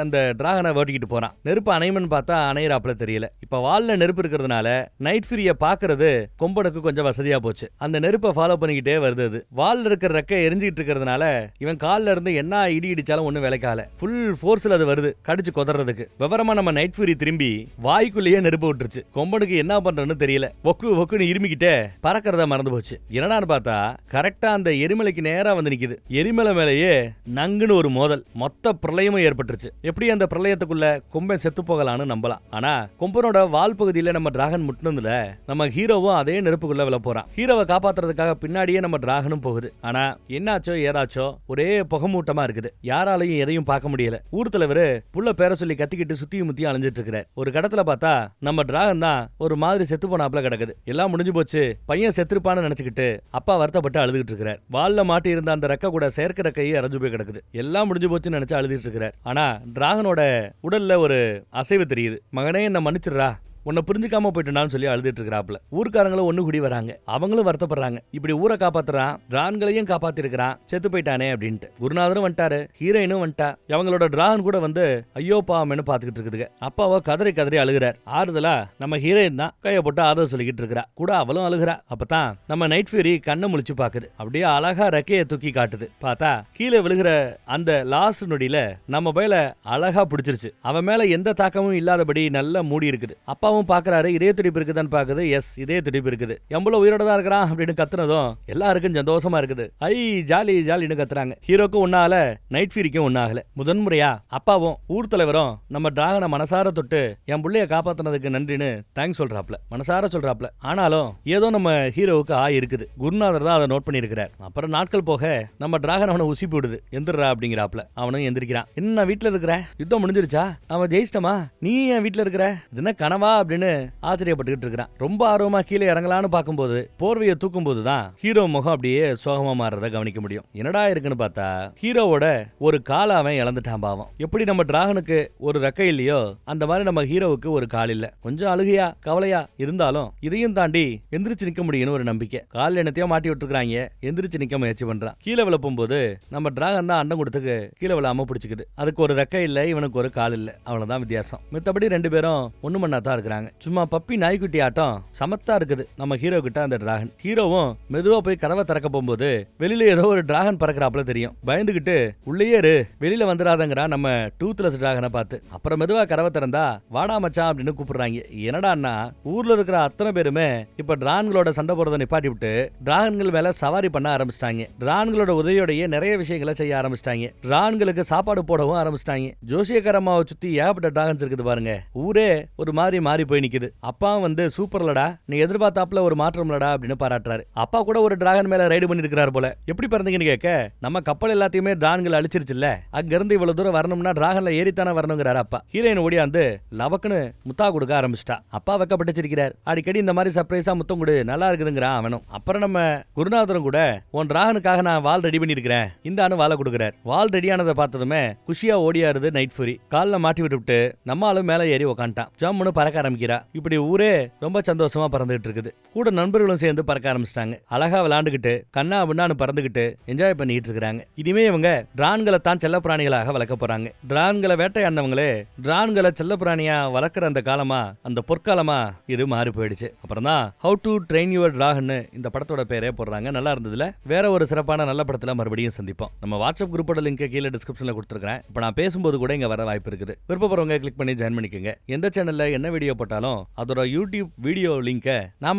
அந்த டிராகனை ஓட்டிக்கிட்டு போறான். நெருப்பு அணைமன்னு பார்த்தா அணையிறாப்ல தெரியல. இப்ப வால்ல நெருப்பு இருக்கிறதுனால நைட் ஃபியூரிய பாக்குறது கொம்பனுக்கு கொஞ்சம் வசதியா போச்சு. அந்த நெருப்பை ஃபாலோ பண்ணிக்கிட்டே வருது. அது வால்ல இருக்கிற ரெக்கை எரிஞ்சிட்டு இருக்கிறதுனால இவன் கால்ல இருந்து என்ன இடி இடிச்சாலும் ஒண்ணு விலைக்கால. ஃபுல் ஃபோர்ஸ்ல அது வருது கடிச்சு கொதறதுக்கு. விவரமா நம்ம நைட் ஃபியூரி திரும்பி வாய்க்குள்ளேயே நெருப்பு விட்டுருச்சு. கொம்பனுக்கு என்ன பண்றன்னு தெரியல. ஒக்குன்னு இருமிக்கிட்டே பறக்கிறத மறந்து போச்சு. என்னடான்னு பார்த்தா கரெக்டா அந்த எரிமலைக்கு நேரா வந்து நிக்குது. எரிமலை மேலேயே நங்குன்னு ஒரு மோதல். மொத்த பிரளயமும் ஏற்பட்டுருச்சு. எப்படி அந்த பிரளயத்துக்குள்ள கொம்பன் செத்து போகலான்னு நம்பலாம். ஆனா கொம்பனோட வால் பகுதியில நம்ம டிராகன் முட்டினதுல நம்ம ஹீரோவும் அதே நெருப்புக்குள்ள விழ போறான். ஹீரோவை காப்பாத்துறதுக்காக பின்னாடியே நம்ம டிராகனும் போகுது. ஆனா என்னாச்சோ ஏதாச்சோ ஒரே புகமூட்டமா இருக்குது. யாராலையும் எதையும் பார்க்க முடியல. ஊர் தலைவர் புள்ள பேர சொல்லி கத்திக்கிட்டு சுத்தியும் முத்தியும் அலைஞ்சிட்டு இருக்கிறார். ஒரு கடத்துல பார்த்தா நம்ம டிராகன் தான் ஒரு மாதிரி செத்து போனாப்ல கிடக்குது. எல்லாம் முடிஞ்சு போச்சு, பையன் செத்துருப்பான்னு நினைச்சுக்கிட்டு அப்பா வருத்தப்பட்டு அழுதுகிட்டு இருக்கிறார். வால்ல மாட்டி இருந்த அந்த ரெக்க கூட செயற்கை ரெக்கையை அரைஞ்சு போய் கிடக்குது. எல்லாம் முடிஞ்சு போச்சுன்னு நினைச்சு அழுதுட்டு இருக்கிறார். ஆனா டிராகனோட உடல்ல ஒரு அசைவு தெரியுது. மகனே என்ன மன்னிச்சிடுறா, உன்னை புரிஞ்சுக்காம போயிட்டுனான்னு சொல்லி அழுதுட்டு இருக்கிறாப்ல. ஊர்க்காரங்களும் ஒண்ணு கூடி வராங்க. அவங்களும் வருத்தப்படுறாங்க. இப்படி ஊரை காப்பாத்துறான், டிரான்களையும் காப்பாத்தி இருக்கிறான், செத்து போயிட்டானே அப்படின்ட்டு. குருநாதரும் வந்துட்டாரு, ஹீரோயினும் வந்துட்டா. அவங்களோட டிராகன் கூட வந்து ஐயோ பாவம்னு பாத்துக்கிட்டு இருக்குதுங்க. அப்பாவ கதறி கதறி அழுகிறார். ஆறுதலா நம்ம ஹீரோயின் தான் கையை போட்டு ஆறுதல் சொல்லிக்கிட்டு இருக்கிறா. கூட அவளும் அழுகிறா. அப்பதான் நம்ம நைட் ஃபியூரி கண்ணை முழிச்சு பாக்குது. அப்படியே அழகா ரெக்கையை தூக்கி காட்டுது. பார்த்தா கீழே விழுகிற அந்த லாஸ்ட் நொடியில நம்ம பையில அழகா பிடிச்சிருச்சு. அவன் மேல எந்த தாக்கமும் இல்லாதபடி நல்லா மூடி இருக்குது. அப்பாவும் பாக்குறாரு, இதே துடிப்பு இருக்குதான்னு பாக்குது. எஸ், இதே துடிப்பு இருக்குது. எவ்வளவு உயிரோட தான் இருக்கிறான் அப்படின்னு கத்துனதும் எல்லாருக்கும் சந்தோஷமா இருக்குது. ஐ ஜாலி ஜாலின்னு கத்துறாங்க. ஹீரோக்கும் ஒன்னால, நைட் ஃபியூரிக்கும் ஒன்னாகல. முதன்முறையா அப்பாவும் ஊர் தலைவரும் நம்ம டிராகனை மனசார தொட்டு என் புள்ளைய காப்பாத்தினதுக்கு நன்றின்னு தேங்க்ஸ் சொல்றாப்ல, மனசார சொல்றாப்ல. ஆனாலும் ஏதோ நம்ம ஹீரோவுக்கு இருக்குது. குருநாதர் தான் அதை நோட் பண்ணி இருக்கிறார். அப்புறம் நாட்கள் போக நம்ம டிராகன் அவனை உசிப்பி விடுது. எந்திரா அப்படிங்கிறாப்ல. அவனும் எந்திரிக்கிறான். என்ன வீட்டுல இருக்கிற, யுத்தம் முடிஞ்சிருச்சா, அவன் ஜெயிச்சிட்டமா, நீ என் வீட்டுல இருக்கிற, இது என்ன கனவா அப்படின்னு ஆச்சரியப்பட்டுக்கிட்டு இருக்கிறான். ரொம்ப ஆர்வமா கீழே இறங்கலான்னு பார்க்கும்போது போர்வையை தூக்கும் போதுதான் ஹீரோ முகம் அப்படியே சோகமா மாறத கவனிக்க முடியும். என்னடா இருக்குன்னு பார்த்தா ஹீரோவோட ஒரு காலை அவன் இழந்துட்டான். பாவம். எப்படி நம்ம டிராகனுக்கு ஒரு ரெக்கை இல்லையோ அந்த மாதிரி நம்ம ஹீரோவுக்கு ஒரு கால் இல்ல. கொஞ்சம் அழுகையா கவலையா இருந்தாலும் இதையும் தாண்டி எந்திரிச்சு நிக்க முடியும்னு ஒரு நம்பிக்கை. கால் என்னத்தையோ மாட்டி விட்டுருக்காங்க. எந்திரிச்சு நிக்க முயற்சி பண்றான். கீழே விழப்பும் போது நம்ம டிராகன் தான் அண்டம் கொடுத்துக்கு கீழே விழாம பிடிச்சிக்குது. அதுக்கு ஒரு ரெக்கை இல்ல, இவனுக்கு ஒரு கால் இல்ல. அவ்வளவுதான் வித்தியாசம். மித்தபடி ரெண்டு பேரும் ஒண்ணு மண்ணா தான் இருக்கிறாங்க. சும்மா பப்பி நாய்க்குட்டி ஆட்டம் சமத்தா இருக்குது நம்ம ஹீரோ கிட்ட அந்த டிராகன். ஹீரோவும் மெதுவா போய் கதவை திறக்க போகும்போது வெளியில ஏதோ ஒரு டிராகன் பறக்கறாப்ல தெரியும். பயந்துகிட்டு உள்ளே இரு, வெளியில வந்துடாதங்கறா நம்ம டூத்லெஸ் டிராகனை பார்த்து. அப்புறம் மெதுவா கதவை திறந்தா வாடா மச்சான் அப்படின்னு கூப்பிடுறாங்க. என்னடான்னா ஊர்ல இருக்கிற அத்தனை பேருமே இப்ப டிராகன்களோட சண்டை போறதை நிப்பாட்டி விட்டு டிராகன்கள் மேல சவாரி பண்ண ஆரம்பிச்சிட்டாங்க. டிராகன்களோட உதவியோடயே நிறைய விஷயங்களை செய்ய ஆரம்பிச்சிட்டாங்க. டிராகன்களுக்கு சாப்பாடு போடவும் ஆரம்பிச்சிட்டாங்க. ஜோசியக்காரம்மாவை சுத்தி ஏகப்பட்ட டிராகன்ஸ் இருக்குது பாருங்க. ஊரே ஒரு மாதிரி மாறி போய் நிக்குது. அப்பா வந்து சூப்பர்லடா, நீ எதிர்பார்த்தாப்ல ஒரு மாற்றம் இல்லடா அப்படின்னு பாராட்டுறாரு. அப்பா கூட ஒரு டிராகன் மேல ரைடு பண்ணிருக்காரு போல. எப்படி பிறந்தீங்கன்னு கேட்க, நம்ம கப்பல் எல்லாத்தையுமே டிராகன்கள் அழிச்சிருச்சுல்ல, அங்க இருந்து இவ்வளவு தூரம் வரணும்னா டிராகன்ல ஏறித்தானே வரணுங்கிறாரு அப்பா. ஹீரோயின் ஓடியாந்து லவக்குன்னு முத்தா கொடுக்க ஆரம்பிச்சிட்டா. அப்பா வெக்கப்பட்டுச்சிருக்கிறார். அடிக்கடி இந்த மாதிரி சர்ப்ரைஸா முத்தம் கொடு, நல்லா இருக்குதுங்கிறான் அவனும். அப்புறம் நம்ம குருநாதரும் கூட உன் டிராகனுக்காக நான் வால் ரெடி பண்ணிருக்கிறேன், இந்தானு வாழை கொடுக்குறார். வால் ரெடியானதை பார்த்ததுமே குஷியா ஓடியாருது நைட் ஃபியூரி. காலில் மாட்டி விட்டுவிட்டு நம்மளும் மேல ஏறி உக்காண்டான். ஜம்முன்னு பறக்க ஆரம்பிக்கிறா. இப்படி ஊரே ரொம்ப சந்தோஷமா பறந்துகிட்டு இருக்குது. கூட நண்பர்களும் சேர்ந்து பறக்க ஆரம்பிச்சிட்டாங்க. அழகா விளையாண்டுகிட்டு கண்ணா பின்னான்னு பறந்துகிட்டு என்ஜாய் பண்ணிட்டு இருக்காங்க. இனிமே இவங்க டிரான்களை தான் செல்ல பிராணிகளாக வளர்க்க போறாங்க. டிரான்களை வேட்டையாடினவங்களே டிரான்களை செல்ல பிராணியா வளர்க்குற அந்த காலமா, அந்த பொற்காலமா இது மாறி போயிடுச்சு. அப்புறம் தான் how to train your dragon இந்த படத்தோட பேரே போடுறாங்க. நல்லா இருந்ததுல. வேற ஒரு சிறப்பான நல்ல படத்துல மறுபடியும் சந்திப்போம். நம்ம வாட்ஸ்அப் குரூப்போட லிங்க் கீழே டிஸ்கிரிப்ஷன்ல கொடுத்துருக்கேன். இப்போ நான் பேசும்போது கூட இங்க வர வாய்ப்பு இருக்குது. விருப்பப்படுறவங்க கிளிக் பண்ணி ஜாயின் பண்ணிக்கோங்க. எந்த சேனல்ல என்ன வீடியோ போட்டாலும் அதோட யூடியூப் வீடியோ லிங்கை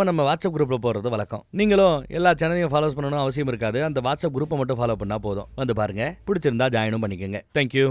நம்ம வாட்ஸ்அப் குரூப்ல போறது வழக்கம். நீங்களும் எல்லா சேனலையும் ஃபாலோ பண்ணணும் அவசியம் இருக்காது. அந்த வாட்ஸ்அப் குரூப்பை மட்டும் ஃபாலோ பண்ணா போதும். வந்து பாருங்க, பிடிச்சிருந்தா ஜாயினும் பண்ணிக்கோங்க. தேங்க்யூ.